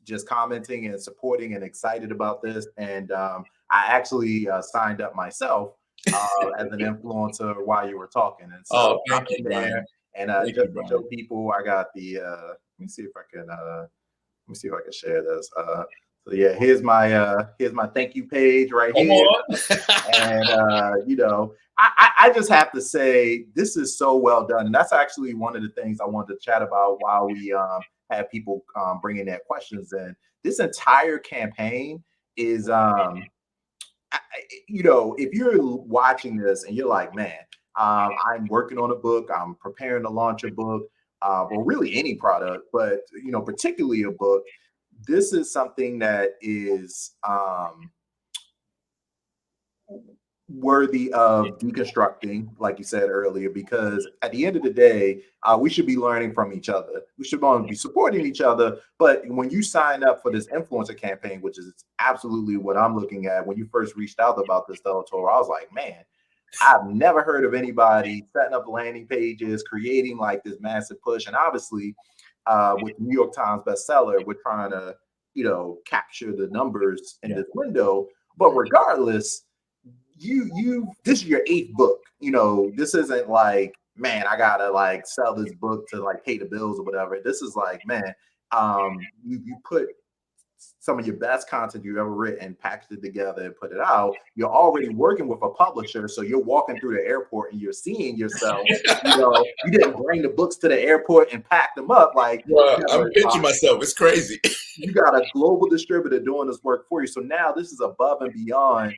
just commenting and supporting and excited about this. And I actually signed up myself as an influencer while you were talking. And so I'm in there. And just to show people, I got the. Let me see if I can share this. So yeah, here's my thank you page right here. And I just have to say this is so well done, and that's actually one of the things I wanted to chat about while we have people bringing their questions in. This entire campaign is, if you're watching this and you're like, man, I'm working on a book, I'm preparing to launch a book, or really any product, but particularly a book. This is something that is worthy of deconstructing, like you said earlier, because at the end of the day, we should be learning from each other. We should be supporting each other. But when you sign up for this influencer campaign, which is absolutely what I'm looking at, when you first reached out about this, Delatorro, I was like, man, I've never heard of anybody setting up landing pages, creating like this massive push. And obviously, with the New York Times bestseller, we're trying to, capture the numbers in this window. But regardless, this is your 8th book. This isn't like, man, I gotta like sell this book to like pay the bills or whatever. This is like, man, you put some of your best content you've ever written, packaged it together and put it out. You're already working with a publisher, so you're walking through the airport and you're seeing yourself. You didn't bring the books to the airport and pack them up. Like, I'm pitching myself. It's crazy. You got a global distributor doing this work for you. So now this is above and beyond.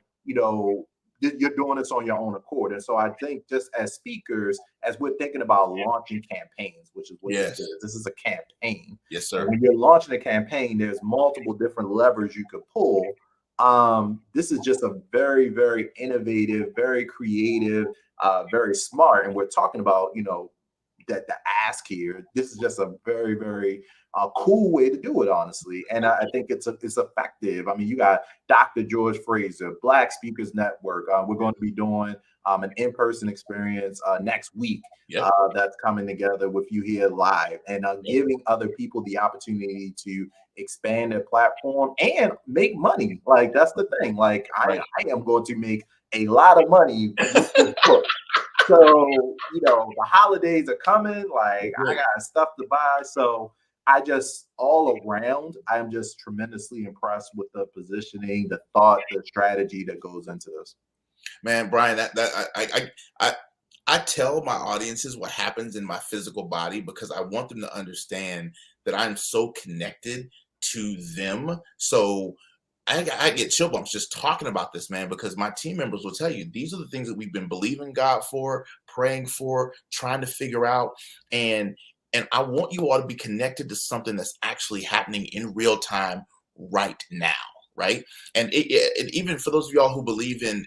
You're doing this on your own accord. And so I think just as speakers, as we're thinking about launching campaigns, which is what this is a campaign. Yes, sir. When you're launching a campaign, there's multiple different levers you could pull. This is just a very, very innovative, very creative, very smart. And we're talking about, that the ask here. This is just a very, very cool way to do it, honestly. And I think it's effective. I mean, you got Dr. George Fraser, Black Speakers Network. We're going to be doing an in-person experience next week. That's coming together with you here live and giving other people the opportunity to expand their platform and make money. Like, that's the thing. Like, I am going to make a lot of money with this book. So, the holidays are coming. Like, I got stuff to buy. So I'm just tremendously impressed with the positioning, the thought, the strategy that goes into this. Man, Brian, I tell my audiences what happens in my physical body because I want them to understand that I'm so connected to them. So I get chill bumps just talking about this, man, because my team members will tell you these are the things that we've been believing God for, praying for, trying to figure out. And I want you all to be connected to something that's actually happening in real time right now. Right. And even for those of y'all who believe in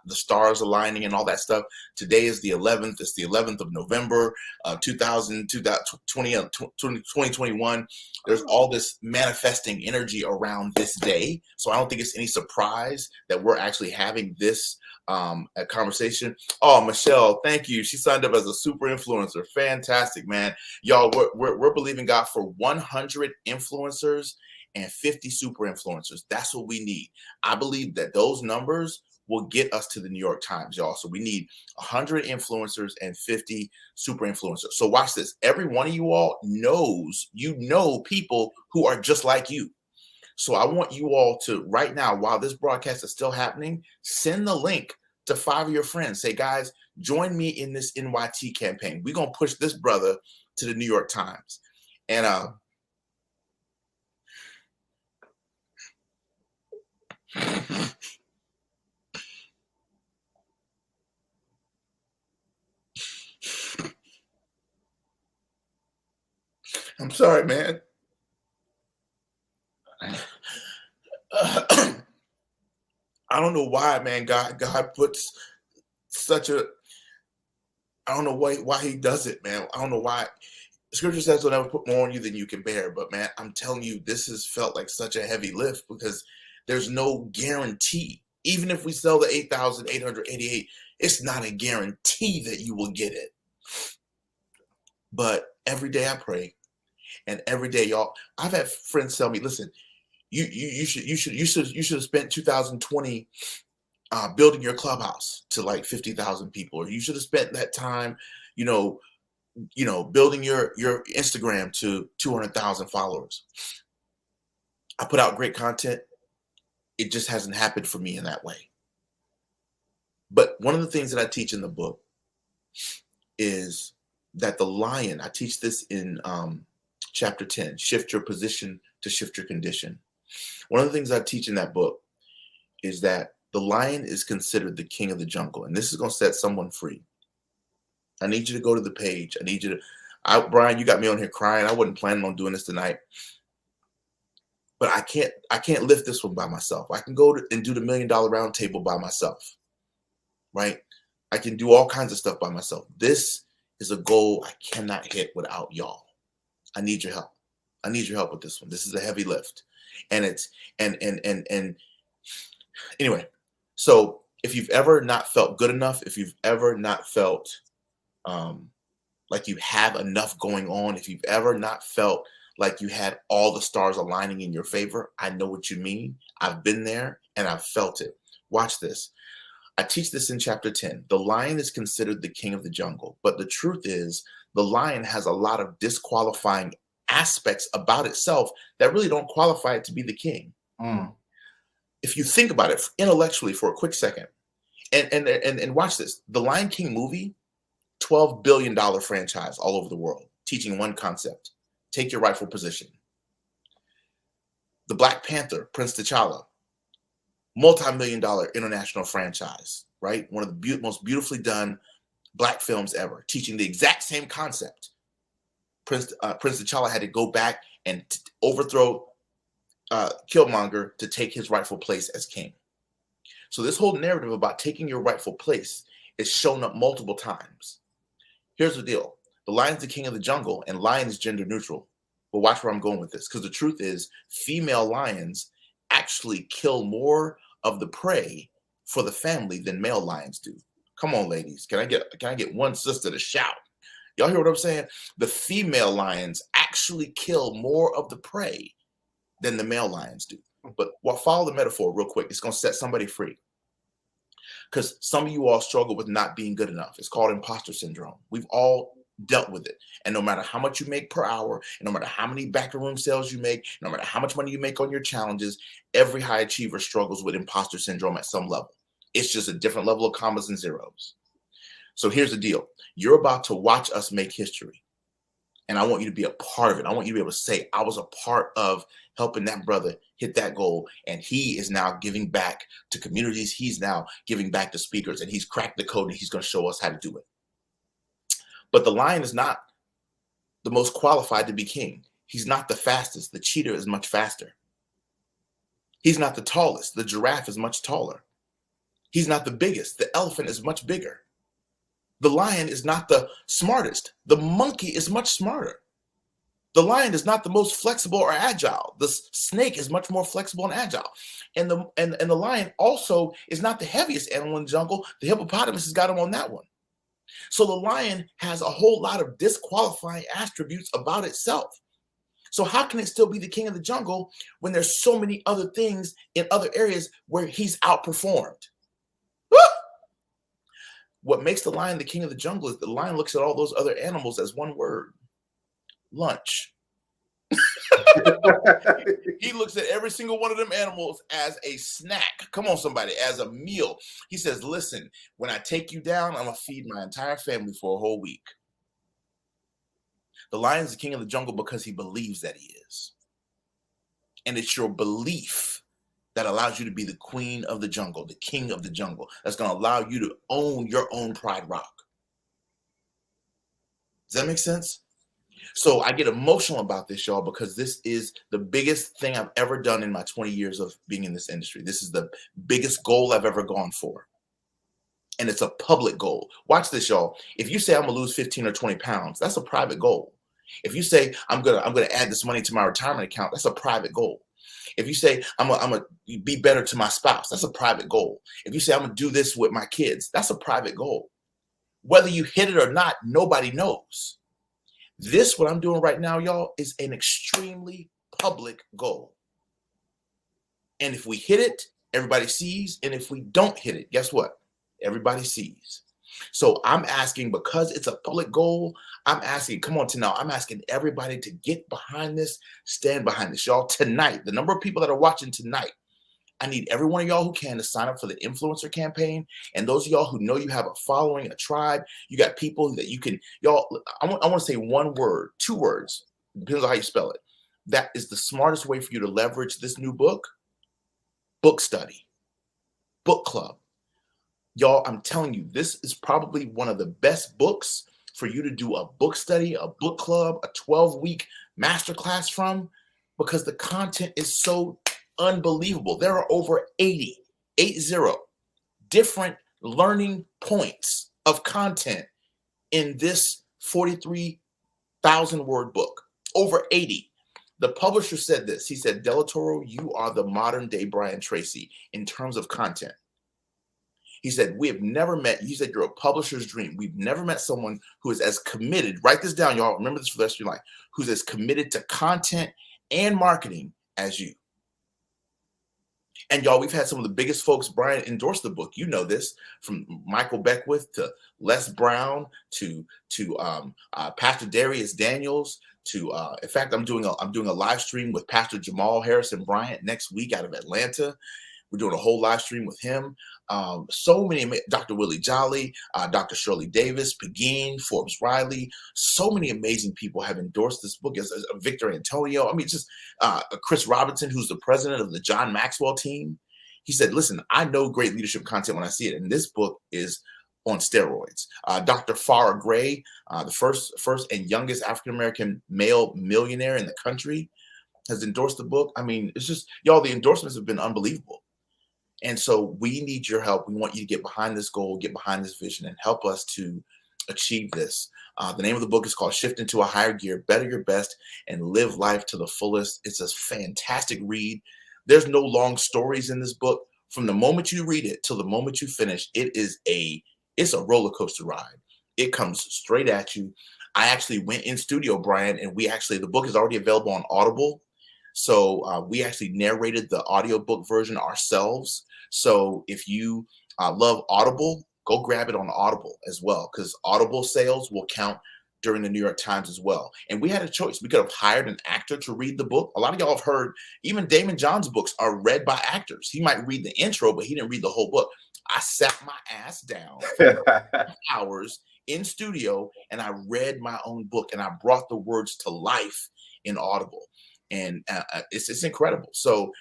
the stars aligning and all that stuff, today is the 11th. It's the 11th of November, 2021. There's all this manifesting energy around this day. So I don't think it's any surprise that we're actually having this a conversation. Oh, Michelle, thank you. She signed up as a super influencer. Fantastic, man. Y'all, we're believing God for 100 influencers and 50 super influencers. That's what we need. I believe that those numbers will get us to the New York Times, y'all. So we need 100 influencers and 50 super influencers. So watch this. Every one of you all knows, people who are just like you. So I want you all to right now, while this broadcast is still happening, send the link to 5 of your friends. Say, guys, join me in this NYT campaign. We're going to push this brother to the New York Times. And I'm sorry, man. I don't know why, man. God puts such a, I don't know why he does it, man. I don't know why. Scripture says he'll never put more on you than you can bear. But man, I'm telling you, this has felt like such a heavy lift because there's no guarantee. Even if we sell the 8,888, it's not a guarantee that you will get it. But every day I pray, and every day, y'all, I've had friends tell me, listen, you should have spent 2020 building your clubhouse to like 50,000 people, or you should have spent that time, building your Instagram to 200,000 followers. I put out great content. It just hasn't happened for me in that way. But one of the things that I teach in the book is that the lion, I teach this in chapter 10, shift your position to shift your condition. One of the things I teach in that book is that the lion is considered the king of the jungle. And this is going to set someone free. I need you to go to the page. I need you to, Brian, you got me on here crying. I wasn't planning on doing this tonight. But I can't lift this one by myself. I can go and do the $1 Million Round Table by myself, right? I can do all kinds of stuff by myself. This is a goal I cannot hit without y'all. I need your help. I need your help with this one. This is a heavy lift. And it's, and anyway, so if you've ever not felt good enough, if you've ever not felt like you have enough going on, if you've ever not felt like you had all the stars aligning in your favor, I know what you mean. I've been there and I've felt it. Watch this. I teach this in chapter 10. The lion is considered the king of the jungle, but the truth is the lion has a lot of disqualifying aspects about itself that really don't qualify it to be the king. If you think about it intellectually for a quick second, and watch this, the Lion King movie, $12 billion franchise all over the world, teaching one concept: take your rightful position. The Black Panther, Prince T'Challa, multi-million-dollar international franchise, right? One of the most beautifully done Black films ever, teaching the exact same concept. Prince T'Challa had to go back and overthrow Killmonger to take his rightful place as king. So this whole narrative about taking your rightful place is shown up multiple times. Here's the deal. The lion's the king of the jungle, and lion is gender neutral. But watch where I'm going with this, because the truth is female lions actually kill more of the prey for the family than male lions do. Come on, ladies. Can I get one sister to shout? Y'all hear what I'm saying? The female lions actually kill more of the prey than the male lions do. But follow the metaphor real quick. It's going to set somebody free. Because some of you all struggle with not being good enough. It's called imposter syndrome. We've all dealt with it. And no matter how much you make per hour, and no matter how many backroom sales you make, no matter how much money you make on your challenges, every high achiever struggles with imposter syndrome at some level. It's just a different level of commas and zeros. So here's the deal. You're about to watch us make history. And I want you to be a part of it. I want you to be able to say, I was a part of helping that brother hit that goal. And he is now giving back to communities. He's now giving back to speakers, and he's cracked the code, and he's going to show us how to do it. But the lion is not the most qualified to be king. He's not the fastest. The cheetah is much faster. He's not the tallest. The giraffe is much taller. He's not the biggest. The elephant is much bigger. The lion is not the smartest. The monkey is much smarter. The lion is not the most flexible or agile. The snake is much more flexible and agile. And the lion also is not the heaviest animal in the jungle. The hippopotamus has got him on that one. So the lion has a whole lot of disqualifying attributes about itself. So how can it still be the king of the jungle when there's so many other things in other areas where he's outperformed? Woo! What makes the lion the king of the jungle is the lion looks at all those other animals as one word: lunch. He looks at every single one of them animals as a snack. Come on, somebody, as a meal. He says, listen, when I take you down, I'm going to feed my entire family for a whole week. The lion is the king of the jungle because he believes that he is. And it's your belief that allows you to be the queen of the jungle, the king of the jungle. That's going to allow you to own your own Pride Rock. Does that make sense? So I get emotional about this, y'all, because this is the biggest thing I've ever done in my 20 years of being in this industry. This is the biggest goal I've ever gone for. And it's a public goal. Watch this, y'all. If you say I'm gonna lose 15 or 20 pounds, that's a private goal. If you say I'm gonna add this money to my retirement account, that's a private goal. If you say I'm gonna be better to my spouse, that's a private goal. If you say I'm gonna do this with my kids, that's a private goal. Whether you hit it or not, nobody knows. This, what I'm doing right now, y'all, is an extremely public goal. And if we hit it, everybody sees. And if we don't hit it, guess what? Everybody sees. So I'm asking, because it's a public goal, I'm asking, come on to now, I'm asking everybody to get behind this, stand behind this. Y'all, tonight, the number of people that are watching tonight, I need every one of y'all who can to sign up for the influencer campaign. And those of y'all who know you have a following, a tribe, you got people that you can, y'all, I want to say one word, 2 words, depends on how you spell it. That is the smartest way for you to leverage this new book. Book study, book club. Y'all, I'm telling you, this is probably one of the best books for you to do a book study, a book club, a 12-week masterclass from, because the content is so unbelievable. There are over 80 different learning points of content in this 43,000 word book. Over 80. The publisher said this. He said, Delatorro, you are the modern day Brian Tracy in terms of content. He said, we have never met, he said, you're a publisher's dream. We've never met someone who is as committed, write this down, y'all, remember this for the rest of your life, who's as committed to content and marketing as you. And y'all, we've had some of the biggest folks, Brian, endorse the book. You know this, from Michael Beckwith to Les Brown to Pastor Darius Daniels to, in fact, I'm doing a live stream with Pastor Jamal Harrison Bryant next week out of Atlanta. We're doing a whole live stream with him. So many, Dr. Willie Jolly, Dr. Shirley Davis, Pegeen, Forbes Riley. So many amazing people have endorsed this book. As Victor Antonio. I mean, just Chris Robinson, who's the president of the John Maxwell team. He said, listen, I know great leadership content when I see it. And this book is on steroids. Dr. Farrah Gray, the first and youngest African-American male millionaire in the country, has endorsed the book. I mean, it's just, y'all, the endorsements have been unbelievable. And so we need your help. We want you to get behind this goal, get behind this vision, and help us to achieve this. The name of the book is called Shift into a Higher Gear, Better Your Best, and Live Life to the Fullest. It's a fantastic read. There's no long stories in this book. From the moment you read it till the moment you finish, it's a roller coaster ride. It comes straight at you. I actually went in studio, Brian, and the book is already available on Audible. So we actually narrated the audiobook version ourselves. So if you love Audible, go grab it on Audible as well, because Audible sales will count during the New York Times as well. And we had a choice. We could have hired an actor to read the book. A lot of y'all have heard, even Damon John's books are read by actors. He might read the intro, but he didn't read the whole book. I sat my ass down for hours in studio and I read my own book and I brought the words to life in Audible. And it's incredible. So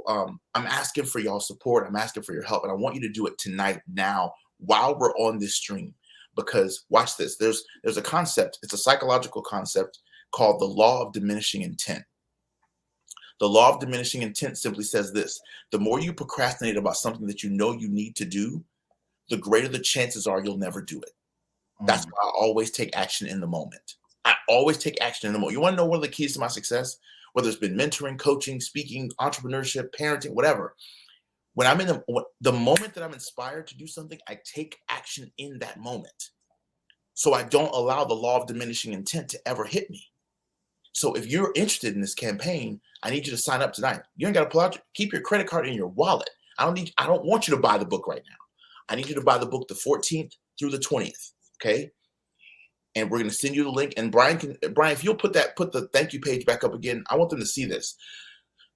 I'm asking for y'all support. I'm asking for your help. And I want you to do it tonight, now, while we're on this stream. Because watch this. There's a concept. It's a psychological concept called the law of diminishing intent. The law of diminishing intent simply says this: the more you procrastinate about something that you know you need to do, the greater the chances are you'll never do it. That's why I always take action in the moment. I always take action in the moment. You want to know one of the keys to my success? Whether it's been mentoring, coaching, speaking, entrepreneurship, parenting, whatever. When I'm in the moment that I'm inspired to do something, I take action in that moment. So I don't allow the law of diminishing intent to ever hit me. So if you're interested in this campaign, I need you to sign up tonight. You ain't got to pull out, keep your credit card in your wallet. I don't want you to buy the book right now. I need you to buy the book the 14th through the 20th. Okay. and we're going to send you the link. And Brian, if you'll put the thank you page back up again, I want them to see this.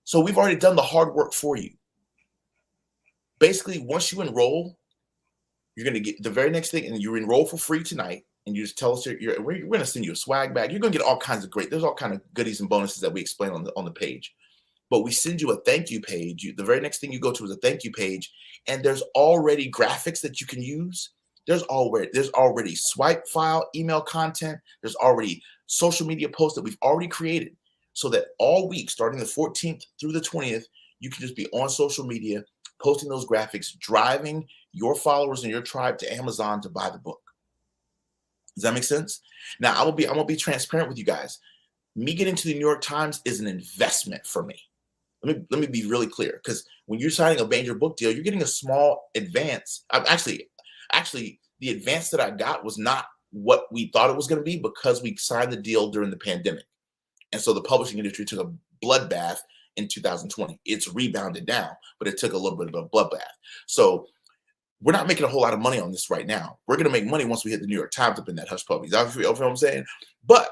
So we've already done the hard work for you. Basically, once you enroll, you're going to get the very next thing, and you enroll for free tonight. And you just tell us we're going to send you a swag bag. You're going to get all kinds of there's all kinds of goodies and bonuses that we explain on the page. But we send you a thank you page. The very next thing you go to is a thank you page, and there's already graphics that you can use. There's already swipe file, email content. There's already social media posts that we've already created, so that all week, starting the 14th through the 20th, you can just be on social media, posting those graphics, driving your followers and your tribe to Amazon to buy the book. Does that make sense? Now, I'm gonna be transparent with you guys. Me getting to the New York Times is an investment for me. Let me be really clear, because when you're signing a major book deal, you're getting a small advance. Actually, the advance that I got was not what we thought it was going to be, because we signed the deal during the pandemic. And so the publishing industry took a bloodbath in 2020. It's rebounded down, but it took a little bit of a bloodbath. So we're not making a whole lot of money on this right now. We're going to make money once we hit the New York Times up in that hush puppies. You know what I'm saying? But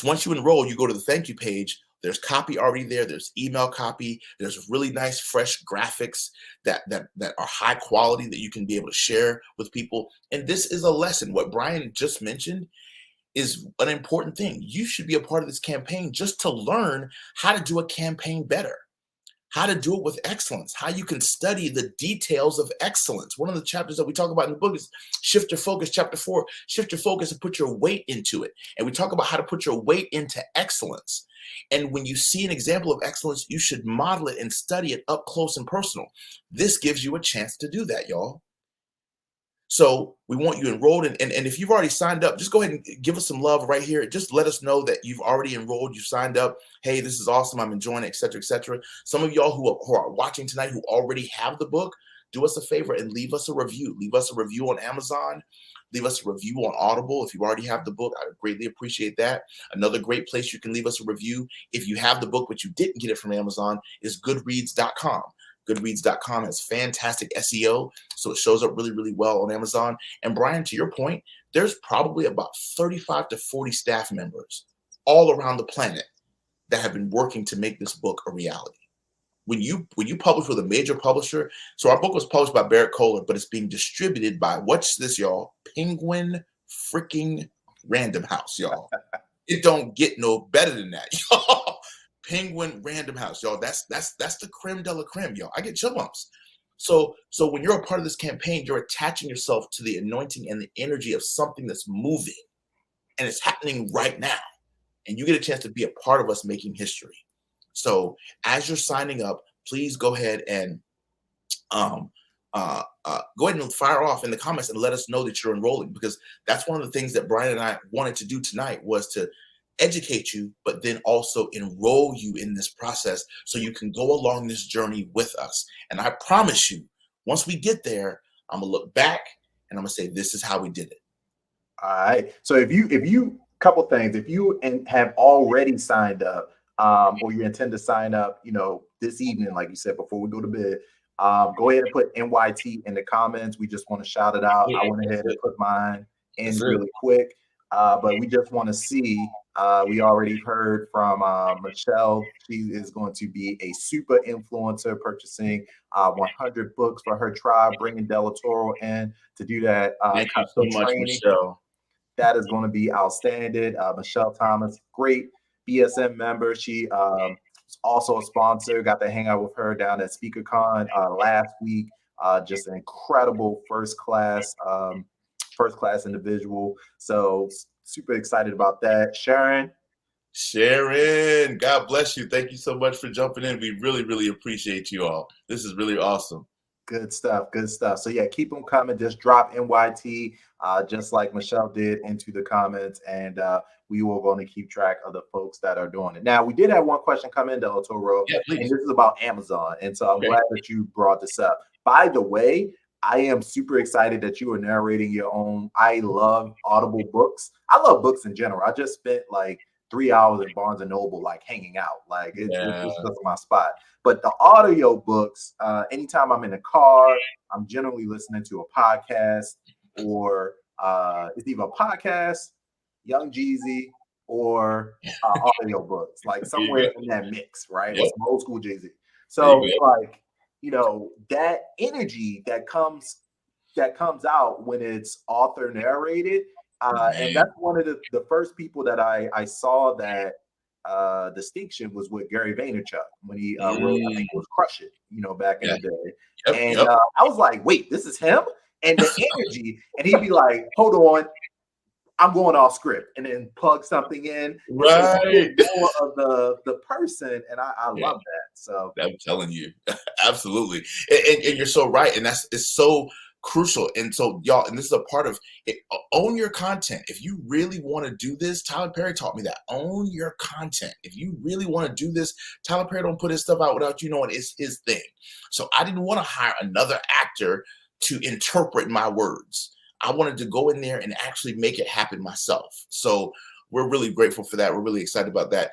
once you enroll, you go to the thank you page. There's copy already there. There's email copy. There's really nice, fresh graphics that are high quality that you can be able to share with people. And this is a lesson. What Brian just mentioned is an important thing. You should be a part of this campaign just to learn how to do a campaign better, how to do it with excellence, how you can study the details of excellence. One of the chapters that we talk about in the book is Shift Your Focus, Chapter 4, Shift Your Focus and put your weight into it. And we talk about how to put your weight into excellence. And when you see an example of excellence, you should model it and study it up close and personal. This gives you a chance to do that, y'all. So we want you enrolled, and if you've already signed up, just go ahead and give us some love right here. Just let us know that you've already enrolled, you've signed up. Hey, this is awesome. I'm enjoying it, et cetera, et cetera. Some of y'all who are watching tonight who already have the book, do us a favor and leave us a review. Leave us a review on Amazon. Leave us a review on Audible. If you already have the book, I would greatly appreciate that. Another great place you can leave us a review if you have the book but you didn't get it from Amazon is goodreads.com. Goodreads.com has fantastic SEO, so it shows up really, really well on Amazon. And Brian, to your point, there's probably about 35 to 40 staff members all around the planet that have been working to make this book a reality. When you publish with a major publisher, so our book was published by Barrett Kohler, but it's being distributed by, what's this, y'all? Penguin freaking Random House, y'all. It don't get no better than that, y'all. Penguin Random House, y'all. That's the creme de la creme, y'all. I get chill bumps. So when you're a part of this campaign, you're attaching yourself to the anointing and the energy of something that's moving, and it's happening right now. And you get a chance to be a part of us making history. So as you're signing up, please go ahead and go ahead and fire off in the comments and let us know that you're enrolling, because that's one of the things that Brian and I wanted to do tonight, was to educate you, but then also enroll you in this process so you can go along this journey with us. And I promise you, once we get there, I'm gonna look back and I'm gonna say, this is how we did it. All right. So if you couple things, if you have already signed up, or you intend to sign up, this evening, like you said, before we go to bed, go ahead and put NYT in the comments. We just want to shout it out. I went ahead and put mine in really quick. But we just want to see, we already heard from Michelle. She is going to be a super influencer, purchasing 100 books for her tribe, bringing Delatorro in to do that. Thank you so much, Michelle. That is going to be outstanding. Michelle Thomas, great BSM member. She was also a sponsor. Got to hang out with her down at SpeakerCon last week. Just an incredible first class individual. So super excited about that. Sharon, God bless you. Thank you so much for jumping in. We really, really appreciate you all. This is really awesome. Good stuff. So yeah, keep them coming. Just drop NYT, just like Michelle did, into the comments, and we will going to keep track of the folks that are doing it. Now, we did have one question come in, Delatorro, and this is about Amazon, and so I'm glad that you brought this up. By the way, I am super excited that you are narrating your own. I love Audible books. I love books in general. I just spent like 3 hours in Barnes & Noble, like hanging out. Like it's just my spot. But the audio books, anytime I'm in a car, I'm generally listening to a podcast or it's either a podcast, Young Jeezy, or audio books, like Here you somewhere go. in that mix, right? Or Yep. some old school Jay-Z. There you So go. like, that energy that comes out when it's author narrated. And Man. that's one of the first people that I saw that distinction was with Gary Vaynerchuk when he wrote, I think it Mm. was Crush It, back in Yeah. the day. Yep. And Yep. I was like, wait, this is him? And the energy, and he'd be like, hold on, I'm going off script, and then plug something in. And so you Right. get more of the person, and I Yeah. love that. So I'm telling you, absolutely, and you're so right, and it's so crucial. And so, y'all, and this is a part of it. Own your content. If you really want to do this, Tyler Perry taught me that. Own your content. If you really want to do this, Tyler Perry don't put his stuff out without you knowing it's his thing. So I didn't want to hire another actor to interpret my words. I wanted to go in there and actually make it happen myself. So we're really grateful for that. We're really excited about that.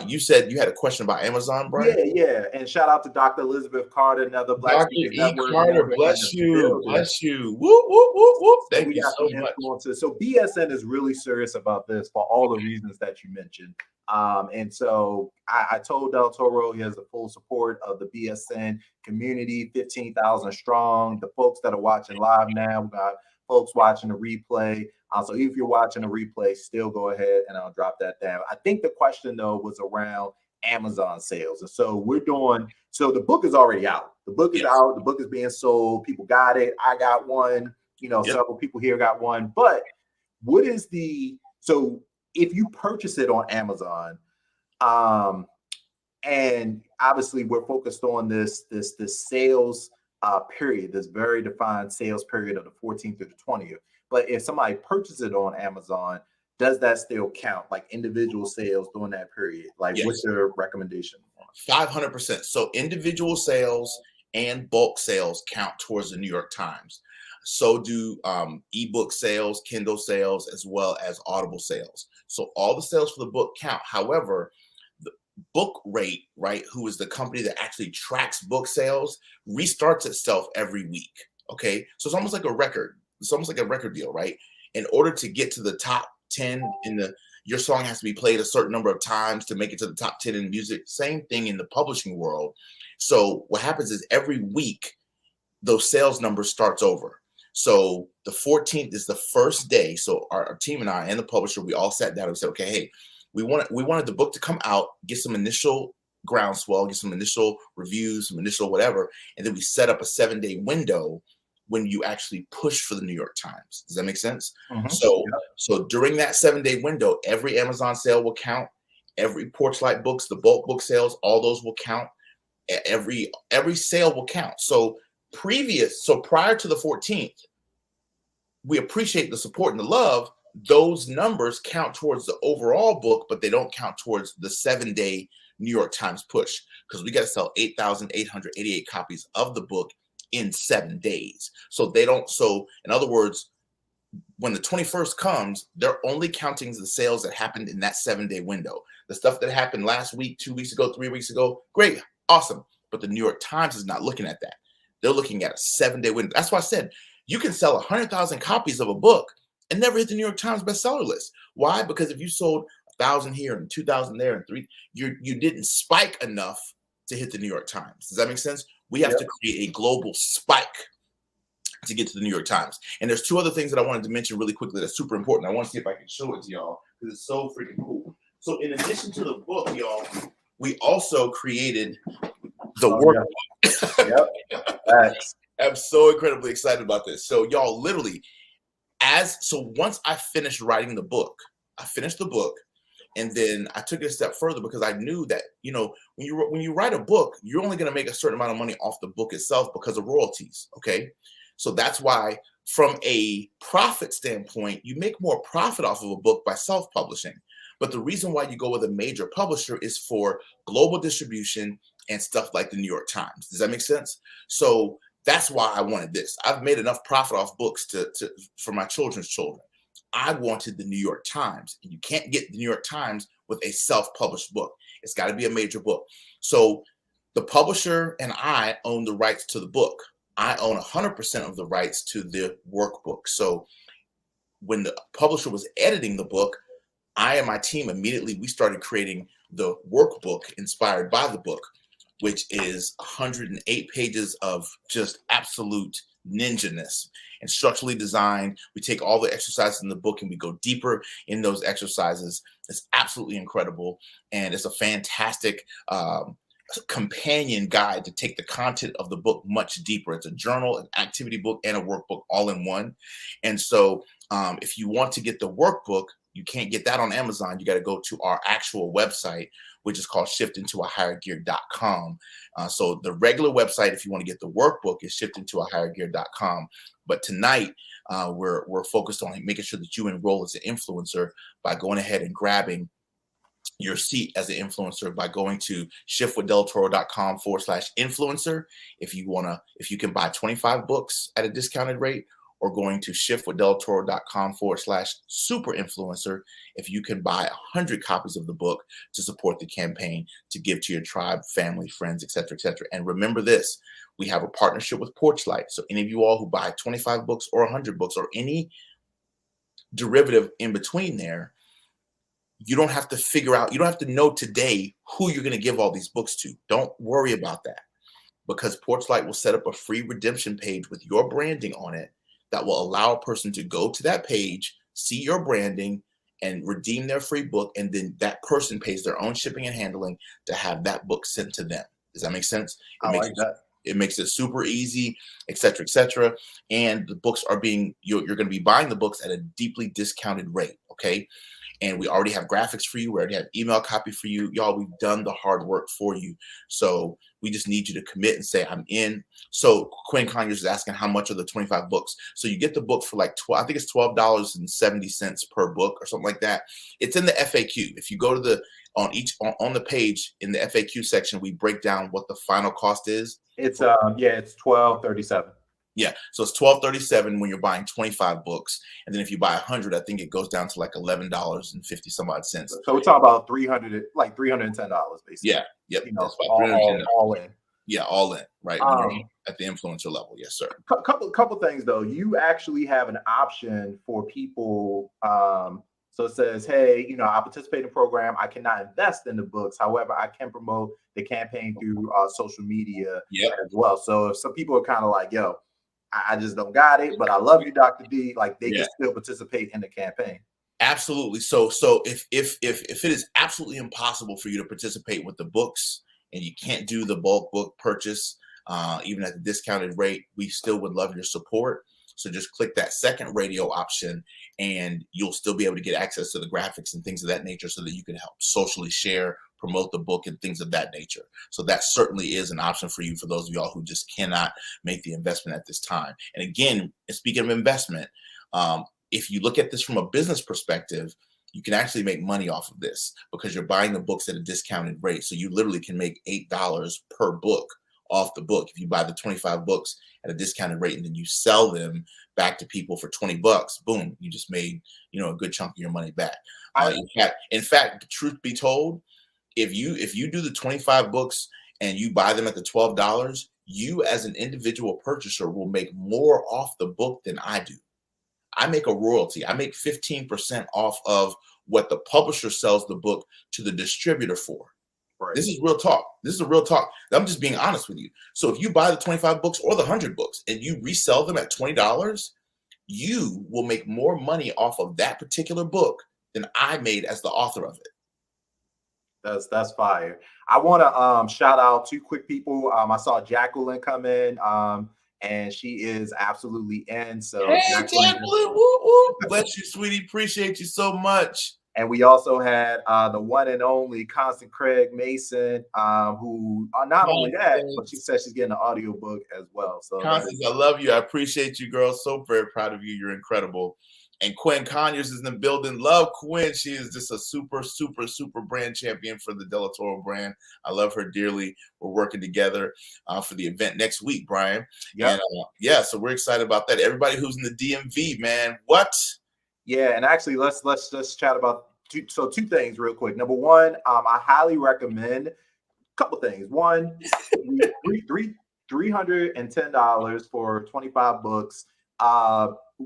You said you had a question about Amazon, Brian? yeah. And shout out to Dr. Elizabeth Carter, another Black Dr. Speakers E. Network Carter, member in bless the you. building. Bless you. Whoop, whoop, whoop, whoop. So Thank we you got so some much. influences. So BSN is really serious about this for all the reasons that you mentioned. And so I told Delatorro he has the full support of the BSN community, 15,000 strong. The folks that are watching live now, we got folks watching the replay. So if you're watching the replay, still go ahead and I'll drop that down. I think the question though was around Amazon sales. And so so the book is already out. The book is Yes. out. The book is being sold. People got it. I got one. Yep. Several people here got one. But what is so if you purchase it on Amazon, and obviously we're focused on this sales period, this very defined sales period of the 14th through the 20th. But if somebody purchases it on Amazon, does that still count, like individual sales during that period? Like, Yes. what's your recommendation? 500%. So individual sales and bulk sales count towards the New York Times. So do ebook sales, Kindle sales, as well as Audible sales. So all the sales for the book count. However, the Book Rate, right, who is the company that actually tracks book sales, restarts itself every week. Okay, so it's almost like a record. It's almost like a record deal, right? In order to get to the top 10 your song has to be played a certain number of times to make it to the top 10 in music. Same thing in the publishing world. So what happens is every week, those sales numbers starts over. So the 14th is the first day. So our team and I and the publisher, we all sat down and said, okay, hey, we wanted the book to come out, get some initial groundswell, get some initial reviews, some initial whatever. And then we set up a 7-day window when you actually push for the New York Times. Does that make sense? Mm-hmm. So during that 7-day window, every Amazon sale will count. Every Porchlight Books, the bulk book sales, all those will count. Every sale will count. So prior to the 14th, we appreciate the support and the love. Those numbers count towards the overall book, but they don't count towards the 7-day New York Times push because we got to sell 8,888 copies of the book in 7 days. So they don't. So in other words, when the 21st comes, they're only counting the sales that happened in that 7-day window. The stuff that happened last week, 2 weeks ago, 3 weeks ago, great, awesome. But the New York Times is not looking at that. They're looking at a 7-day window. That's why I said you can sell 100,000 copies of a book and never hit the New York Times bestseller list. Why? Because if you sold 1,000 here and 2,000 there and 3, you didn't spike enough to hit the New York Times. Does that make sense? We have to create a global spike to get to the New York Times. And there's 2 other things that I wanted to mention really quickly that's super important. I want to see if I can show it to y'all because it's so freaking cool. So in addition to the book, y'all, we also created the workbook. Yep. I'm so incredibly excited about this. So y'all, literally, once I finished writing the book, I finished the book, and then I took it a step further because I knew that, when you write a book, you're only going to make a certain amount of money off the book itself because of royalties. Okay. So that's why from a profit standpoint, you make more profit off of a book by self-publishing. But the reason why you go with a major publisher is for global distribution and stuff like the New York Times. Does that make sense? So that's why I wanted this. I've made enough profit off books for my children's children. I wanted the New York Times. And you can't get the New York Times with a self-published book. It's got to be a major book. So the publisher and I own the rights to the book. I own 100% of the rights to the workbook. So when the publisher was editing the book, I and my team immediately, we started creating the workbook inspired by the book, which is 108 pages of just absolute ninja-ness and structurally designed. We take all the exercises in the book and we go deeper in those exercises. It's absolutely incredible. And it's a fantastic companion guide to take the content of the book much deeper. It's a journal, an activity book, and a workbook all in one. And so if you want to get the workbook, you can't get that on Amazon. You got to go to our actual website, which is called shiftintoahighergear.com. So the regular website, if you want to get the workbook, is shiftintoahighergear.com. But tonight, we're focused on making sure that you enroll as an influencer by going ahead and grabbing your seat as an influencer by going to shiftwithdelatoro.com/influencer. If you can buy 25 books at a discounted rate, or going to shiftwithdelatoro.com/super influencer if you can buy 100 copies of the book to support the campaign, to give to your tribe, family, friends, etc., etc. And remember this, we have a partnership with Porchlight. So any of you all who buy 25 books or 100 books or any derivative in between there, you don't have to figure out, you don't have to know today who you're going to give all these books to. Don't worry about that, because Porchlight will set up a free redemption page with your branding on it that will allow a person to go to that page, see your branding, and redeem their free book. And then that person pays their own shipping and handling to have that book sent to them. Does that make sense? It makes it super easy, et cetera, et cetera. And the books are you're going to be buying the books at a deeply discounted rate. Okay. And we already have graphics for you. We already have email copy for you. Y'all, we've done the hard work for you. So we just need you to commit and say, I'm in. So Quinn Conyers is asking how much are the 25 books. So you get the book for like I think it's $12.70 per book or something like that. It's in the FAQ. If you go to on the page in the FAQ section, we break down what the final cost is. It's it's $12.37. Yeah, so it's $12.37 when you're buying 25 books, and then if you buy 100, I think it goes down to like $11.50 some odd cents. So we're talking about $310 basically. Yeah, yep. That's about all in. Yeah, all in, right? When you're at the influencer level, yes, sir. Couple things though. You actually have an option for people. So it says, hey, I participate in the program. I cannot invest in the books. However, I can promote the campaign through social media as well. So if some people are kind of like, yo, I just don't got it, but I love you, Dr. D. Like they can still participate in the campaign. Absolutely. So if it is absolutely impossible for you to participate with the books and you can't do the bulk book purchase, even at the discounted rate, we still would love your support. So just click that second radio option and you'll still be able to get access to the graphics and things of that nature so that you can help socially share, promote the book and things of that nature. So that certainly is an option for you, for those of y'all who just cannot make the investment at this time. And again, speaking of investment, if you look at this from a business perspective, you can actually make money off of this because you're buying the books at a discounted rate. So you literally can make $8 per book off the book. If you buy the 25 books at a discounted rate and then you sell them back to people for $20, boom, you just made, a good chunk of your money back. In fact, the truth be told, if you do the 25 books and you buy them at the $12, you as an individual purchaser will make more off the book than I do. I make a royalty. I make 15% off of what the publisher sells the book to the distributor for. Right. This is real talk. This is a real talk. I'm just being honest with you. So if you buy the 25 books or the 100 books and you resell them at $20, you will make more money off of that particular book than I made as the author of it. That's fire. I want to shout out two quick people. I saw Jacqueline come in, and she is absolutely in. So hey, Jacqueline, woo, woo. Bless you, sweetie. Appreciate you so much. And we also had the one and only Constant Craig Mason, who not only that, but she said she's getting an audiobook as well. So Constance, I love you. I appreciate you, girl. So very proud of you. You're incredible. And Quinn Conyers is in the building. Love Quinn. She is just a super, super, super brand champion for the Delatorro brand. I love her dearly. We're working together for the event next week, Brian. Yep. And so we're excited about that. Everybody who's in the DMV, man, what? Yeah, and actually, let's chat about two things real quick. Number one, I highly recommend a couple things. One, $310 for 25 books.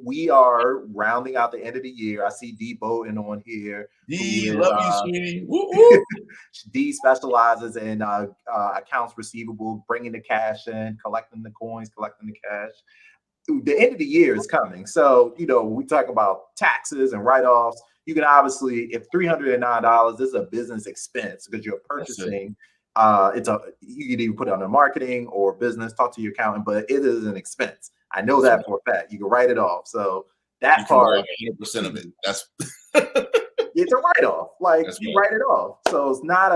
we are rounding out the end of the year. I see D Bowden on here. D, Who is, love you, sweetie. Woo, woo. D specializes in accounts receivable, bringing the cash in, collecting the coins, collecting the cash. The end of the year is coming. So, we talk about taxes and write-offs. You can obviously, if $309, this is a business expense because you're purchasing. You can even put it on the marketing or business, talk to your accountant, but it is an expense. I know that for a fact. You can write it off. So that part, 100% of it. That's it's a write-off. Like you write it off. So it's not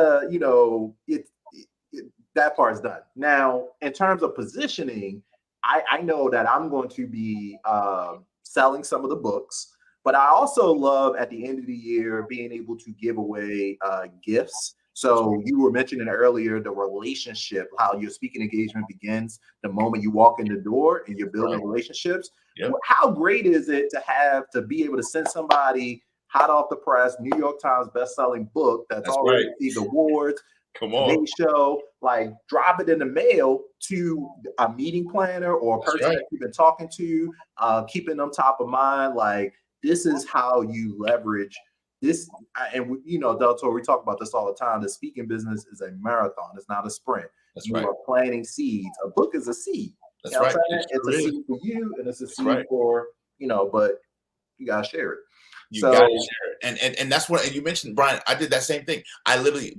that part's done. Now, in terms of positioning, I know that I'm going to be selling some of the books, but I also love at the end of the year being able to give away gifts. So you were mentioning earlier the relationship, how your speaking engagement begins the moment you walk in the door and you're building relationships. Yep. How great is it to be able to send somebody hot off the press, New York Times best-selling book that's already received awards, come on, show, like drop it in the mail to a meeting planner or a person that you've been talking to, keeping them top of mind. Like this is how you leverage this. And Delatorro, we talk about this all the time. The speaking business is a marathon. It's not a sprint. You are planting seeds. A book is a seed. That's right. It's a seed for you, and it's a seed for but you gotta share it. You gotta share it. And that's what, and you mentioned, Brian, I did that same thing. I literally,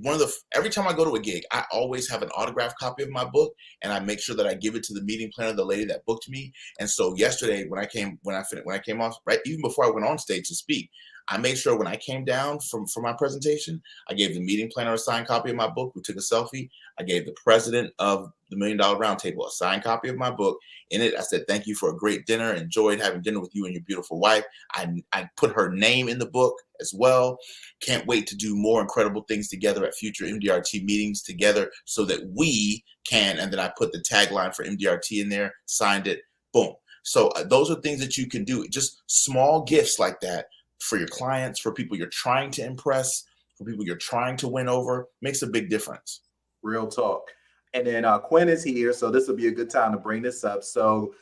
every time I go to a gig, I always have an autographed copy of my book, and I make sure that I give it to the meeting planner, the lady that booked me. And so yesterday when I came off, right, even before I went on stage to speak, I made sure when I came down from my presentation, I gave the meeting planner a signed copy of my book. We took a selfie. I gave the president of the $1 Million Roundtable a signed copy of my book. In it, I said, thank you for a great dinner. Enjoyed having dinner with you and your beautiful wife. I put her name in the book as well. Can't wait to do more incredible things together at future MDRT meetings together so that we can, and then I put the tagline for MDRT in there, signed it, boom. So those are things that you can do. Just small gifts like that for your clients, for people you're trying to impress, for people you're trying to win over, makes a big difference. Real talk. And then Quinn is here, so this will be a good time to bring this up. So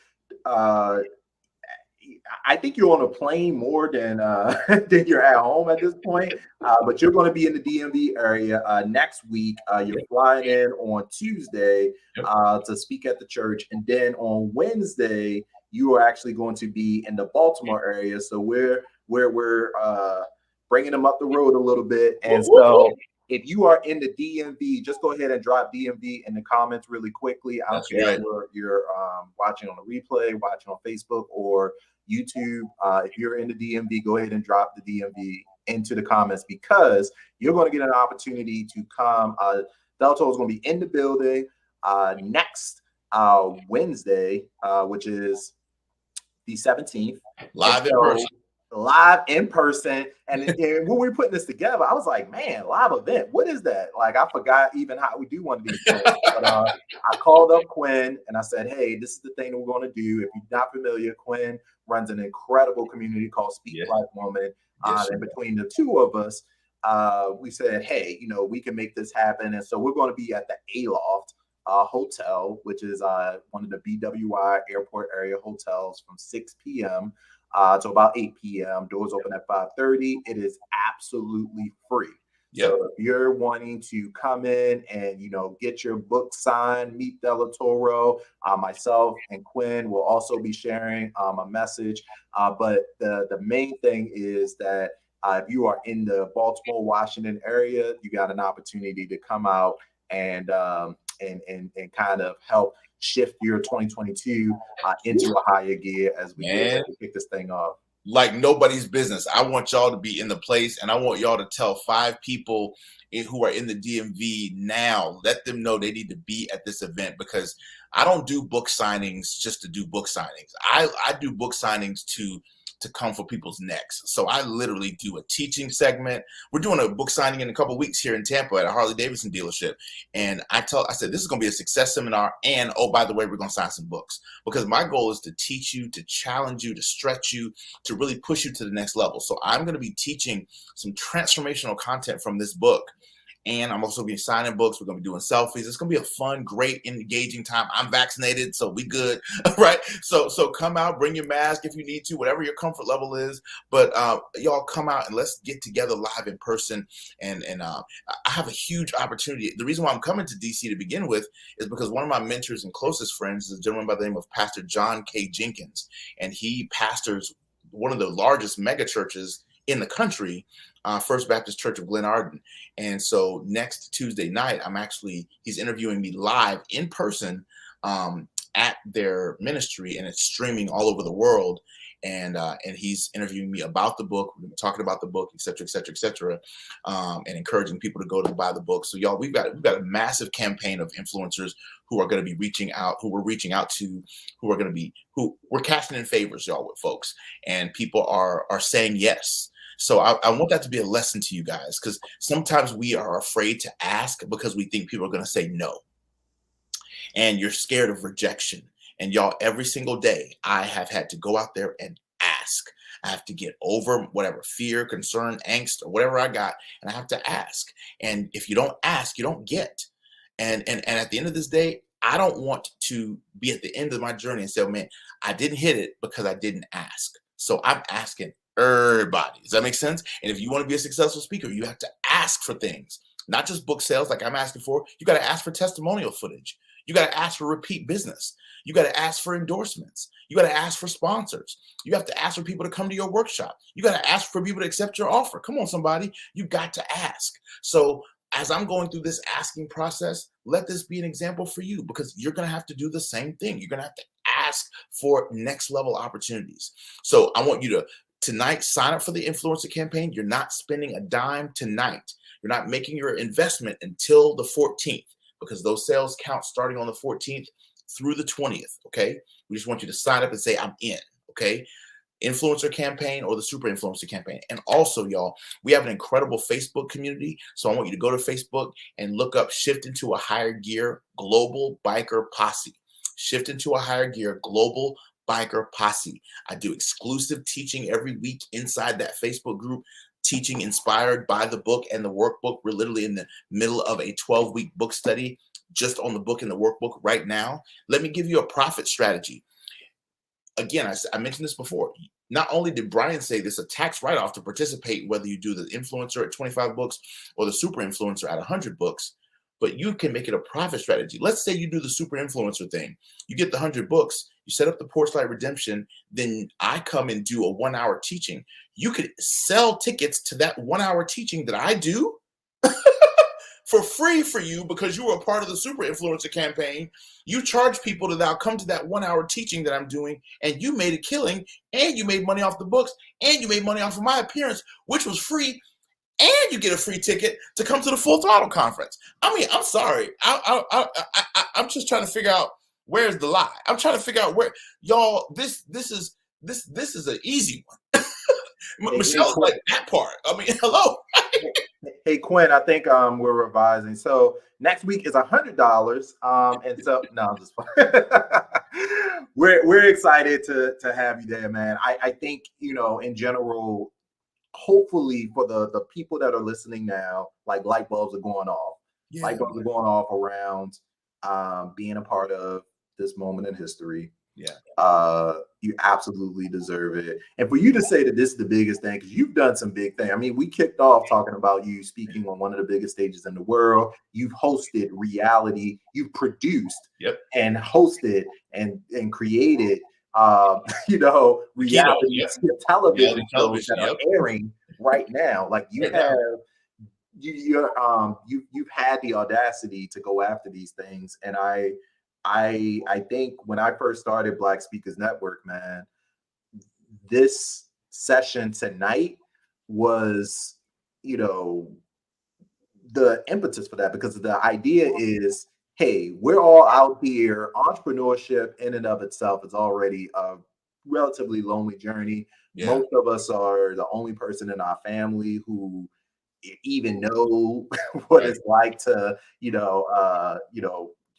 I think you're on a plane more than than you're at home at this point, but you're going to be in the DMV area next week. You're flying in on Tuesday to speak at the church, and then on Wednesday you are actually going to be in the Baltimore area. So we're bringing them up the road a little bit, and so. If you are in the DMV, just go ahead and drop DMV in the comments really quickly. I don't care if you're watching on the replay, watching on Facebook or YouTube. If you're in the DMV, go ahead and drop the DMV into the comments because you're going to get an opportunity to come. Delatorro is going to be in the building next Wednesday, which is the 17th. Live in person. Live in person. And when we were putting this together, I was like, man, live event, what is that? Like, I forgot even how we do one of these things. But I called up Quinn and I said, hey, this is the thing that we're going to do. If you're not familiar, Quinn runs an incredible community called Speak Life Woman. And between the two of us, we said, hey, we can make this happen. And so we're going to be at the Aloft Hotel, which is one of the BWI airport area hotels from 6 p.m. To about 8 p.m. Doors open at 5:30. It is absolutely free. Yep. So if you're wanting to come in and get your book signed, meet Delatorro, myself and Quinn will also be sharing a message. But the main thing is that if you are in the Baltimore, Washington area, you got an opportunity to come out and kind of help shift your 2022 into a higher gear as we kick this thing off. Like nobody's business. I want y'all to be in the place, and I want y'all to tell 5 people who are in the DMV now. Let them know they need to be at this event because I don't do book signings just to do book signings. I do book signings to come for people's necks. So I literally do a teaching segment. We're doing a book signing in a couple of weeks here in Tampa at a Harley-Davidson dealership. And I said, this is going to be a success seminar. And, oh, by the way, we're going to sign some books because my goal is to teach you, to challenge you, to stretch you, to really push you to the next level. So I'm going to be teaching some transformational content from this book. And I'm also going to be signing books. We're going to be doing selfies. It's going to be a fun, great, engaging time. I'm vaccinated, so we good, right? So come out, bring your mask if you need to, whatever your comfort level is. But y'all come out and let's get together live in person. And I have a huge opportunity. The reason why I'm coming to DC to begin with is because one of my mentors and closest friends is a gentleman by the name of Pastor John K. Jenkins, and he pastors one of the largest mega churches in the country, First Baptist Church of Glen Arden. And so next Tuesday night, he's interviewing me live in person at their ministry, and it's streaming all over the world. And he's interviewing me about the book. We're talking about the book, et cetera, et cetera, et cetera, and encouraging people to go to buy the book. So y'all, we've got a massive campaign of influencers who are going to be reaching out, who we're casting in favors, y'all, with folks, and people are saying yes. So I want that to be a lesson to you guys, because sometimes we are afraid to ask because we think people are going to say no, and you're scared of rejection. And y'all, every single day I have had to go out there and ask. I have to get over whatever fear, concern, angst, or whatever I got, and I have to ask. And if you don't ask, you don't get. And at the end of this day, I don't want to be at the end of my journey and say, oh, man, I didn't hit it because I didn't ask. So I'm asking everybody. Does that make sense? And if you want to be a successful speaker, you have to ask for things, not just book sales like I'm asking for. You got to ask for testimonial footage. You got to ask for repeat business. You got to ask for endorsements. You got to ask for sponsors. You have to ask for people to come to your workshop. You got to ask for people to accept your offer. Come on, somebody. You got to ask. So as I'm going through this asking process, let this be an example for you, because you're going to have to do the same thing. You're going to have to ask for next level opportunities. So I want you to tonight sign up for the influencer campaign. You're not spending a dime tonight. You're not making your investment until the 14th, because those sales count starting on the 14th through the 20th. Okay. We just want you to sign up and say, I'm in. Okay. Influencer campaign or the super influencer campaign. And also, y'all, we have an incredible Facebook community. So I want you to go to Facebook and look up Shift into a Higher Gear Global Biker Posse. Shift into a Higher Gear Global Biker Posse. I do exclusive teaching every week inside that Facebook group, teaching inspired by the book and the workbook. We're literally in the middle of a 12-week book study just on the book and the workbook right now. Let me give you a profit strategy. Again, I mentioned this before. Not only did Brian say this a tax write-off to participate, whether you do the influencer at 25 books or the super influencer at 100 books, but you can make it a profit strategy. Let's say you do the super influencer thing. You get the 100 books, you set up the Porch Light Redemption, then I come and do a 1-hour teaching. You could sell tickets to that 1-hour teaching that I do for free for you, because you were a part of the super influencer campaign. You charge people to now come to that 1-hour teaching that I'm doing, and you made a killing, and you made money off the books, and you made money off of my appearance, which was free, and you get a free ticket to come to the Full Throttle conference. I mean, I'm sorry. I'm just trying to figure out where's the lie. I'm trying to figure out where, y'all, this is an easy one. Michelle's like that part. I mean, hello. Hey Quinn, I think we're revising. So next week is $100. And so no, I'm just we're excited to have you there, man. I think, you know, in general, hopefully for the people that are listening now, like light bulbs are going off. Yeah. Light bulbs are going off around being a part of this moment in history. Yeah. You absolutely deserve it. And for you to say that this is the biggest thing, because you've done some big things. I mean, we kicked off talking about you speaking on one of the biggest stages in the world. You've hosted reality. You've produced and hosted and created, you know, reality television shows that are airing right now. Like you have, you've had the audacity to go after these things, and I think when I first started Black Speakers Network, man, this session tonight was, you know, the impetus for that, because the idea is, hey, we're all out here. Entrepreneurship in and of itself is already a relatively lonely journey. Yeah. Most of us are the only person in our family who even know what it's like to,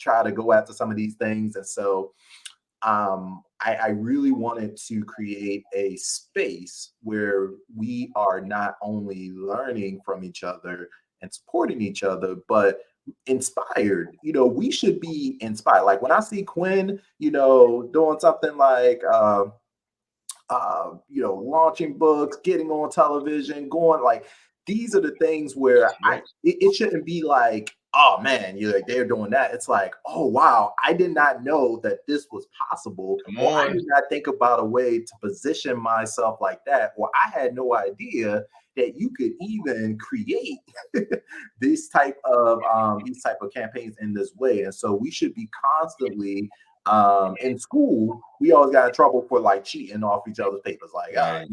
try to go after some of these things. And so I really wanted to create a space where we are not only learning from each other and supporting each other, but inspired. We should be inspired. Like when I see Quinn, doing something like launching books, getting on television, going like these are the things where it shouldn't be like, oh man, they're doing that. It's like, oh wow, I did not know that this was possible, Come or I on. did not think about a way to position myself like that, or I had no idea that you could even create these type of campaigns in this way. And so we should be constantly in school, we always got in trouble for like cheating off each other's papers, like Right.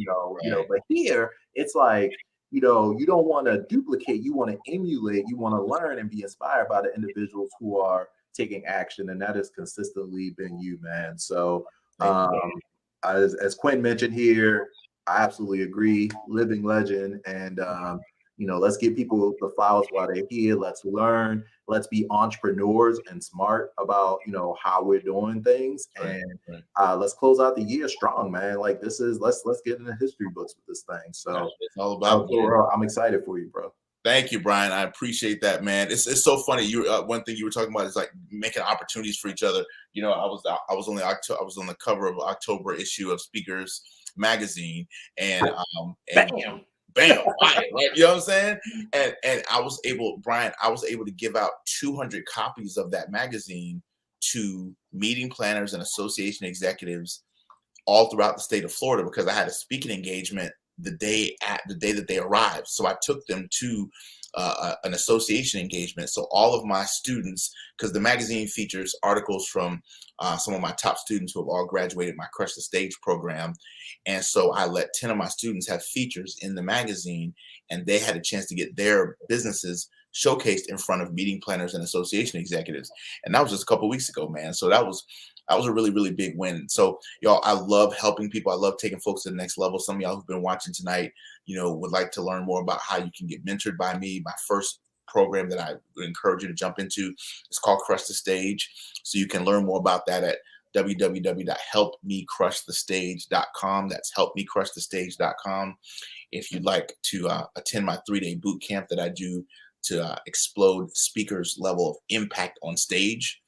but here it's like, you don't want to duplicate, you want to emulate, you want to learn and be inspired by the individuals who are taking action, and that has consistently been you, man. So as Quinn mentioned here, I absolutely agree, living legend. And let's give people the flowers while they're here. Let's learn. Let's be entrepreneurs and smart about how we're doing things, and let's close out the year strong, man. Like this is let's get into history books with this thing. So it's all about I'm excited for you, bro. Thank you, Brian. I appreciate that, man. It's so funny. You one thing you were talking about is like making opportunities for each other. I was on the cover of October issue of Speakers magazine, and bam, fire, right? You know what I'm saying? And I was able to give out 200 copies of that magazine to meeting planners and association executives all throughout the state of Florida, because I had a speaking engagement the day that they arrived. So I took them to an association engagement. So all of my students, because the magazine features articles from some of my top students who have all graduated my Crush the Stage program. And so I let 10 of my students have features in the magazine, and they had a chance to get their businesses showcased in front of meeting planners and association executives. And that was just a couple of weeks ago, man. So that was a really, really big win. So y'all, I love helping people. I love taking folks to the next level. Some of y'all who've been watching tonight, would like to learn more about how you can get mentored by me. My first program that I would encourage you to jump into is called Crush the Stage. So you can learn more about that at www.helpmecrushthestage.com. That's helpmecrushthestage.com. If you'd like to attend my 3-day boot camp that I do to explode speakers' level of impact on stage.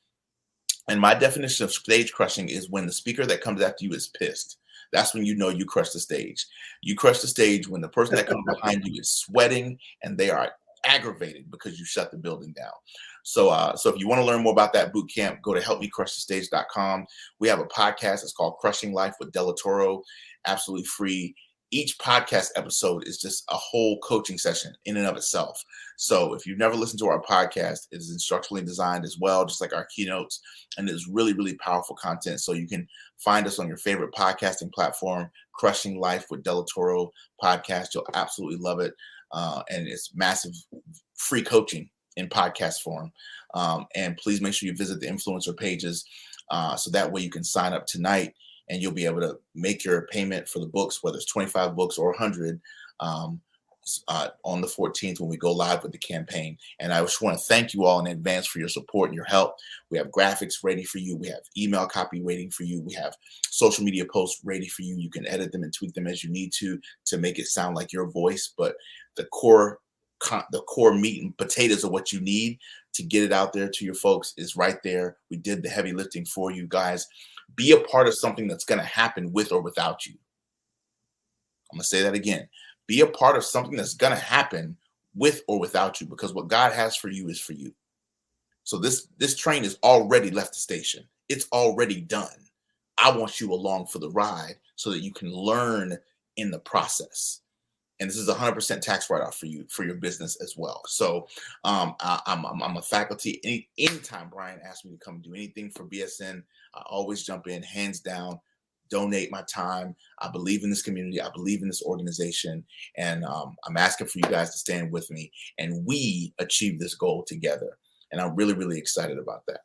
And my definition of stage crushing is when the speaker that comes after you is pissed. That's when you know you crush the stage. You crush the stage when the person that comes behind you is sweating and they are aggravated because you shut the building down. So if you want to learn more about that boot camp, go to helpmecrushthestage.com. We have a podcast. It's called Crushing Life with Delatorro, absolutely free. Each podcast episode is just a whole coaching session in and of itself. So if you've never listened to our podcast, it is instructionally designed as well, just like our keynotes, and it's really, really powerful content. So you can find us on your favorite podcasting platform, Crushing Life with Delatorro podcast. You'll absolutely love it. And it's massive free coaching in podcast form. And please make sure you visit the influencer pages so that way you can sign up tonight and you'll be able to make your payment for the books, whether it's 25 books or 100, on the 14th when we go live with the campaign. And I just want to thank you all in advance for your support and your help. We have graphics ready for you. We have email copy waiting for you. We have social media posts ready for you. You can edit them and tweak them as you need to make it sound like your voice. But the core meat and potatoes of what you need to get it out there to your folks is right there. We did the heavy lifting for you guys. Be a part of something that's going to happen with or without you. I'm going to say that again. Be a part of something that's going to happen with or without you, because what God has for you is for you. So this train has already left the station. It's already done. I want you along for the ride so that you can learn in the process. And this is 100% tax write-off for you, for your business as well. So I'm a faculty. Anytime Brian asks me to come do anything for BSN, I always jump in, hands down, donate my time. I believe in this community. I believe in this organization. And I'm asking for you guys to stand with me and we achieve this goal together. And I'm really, really excited about that.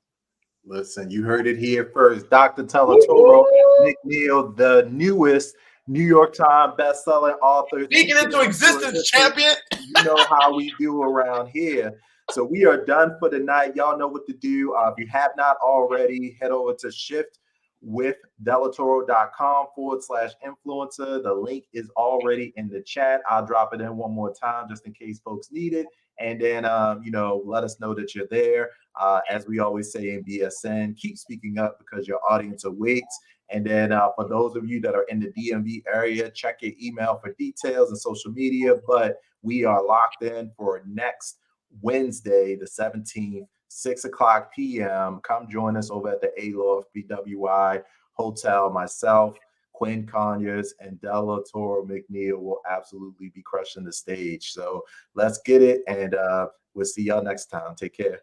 Listen, you heard it here first. Dr. Delatorro McNeil, the newest New York Times best-selling author. Speaking into existence, champion. You know how we do around here. So we are done for the night. Y'all know what to do. If you have not already, head over to shiftwithdelatoro.com/influencer. The link is already in the chat. I'll drop it in one more time just in case folks need it. And then, let us know that you're there. As we always say in BSN, keep speaking up because your audience awaits. And then for those of you that are in the DMV area, check your email for details and social media. But we are locked in for next Wednesday, the 17th, 6 o'clock p.m. Come join us over at the Aloft BWI Hotel. Myself, Quinn Conyers, and Delatorro McNeil will absolutely be crushing the stage. So let's get it. And we'll see y'all next time. Take care.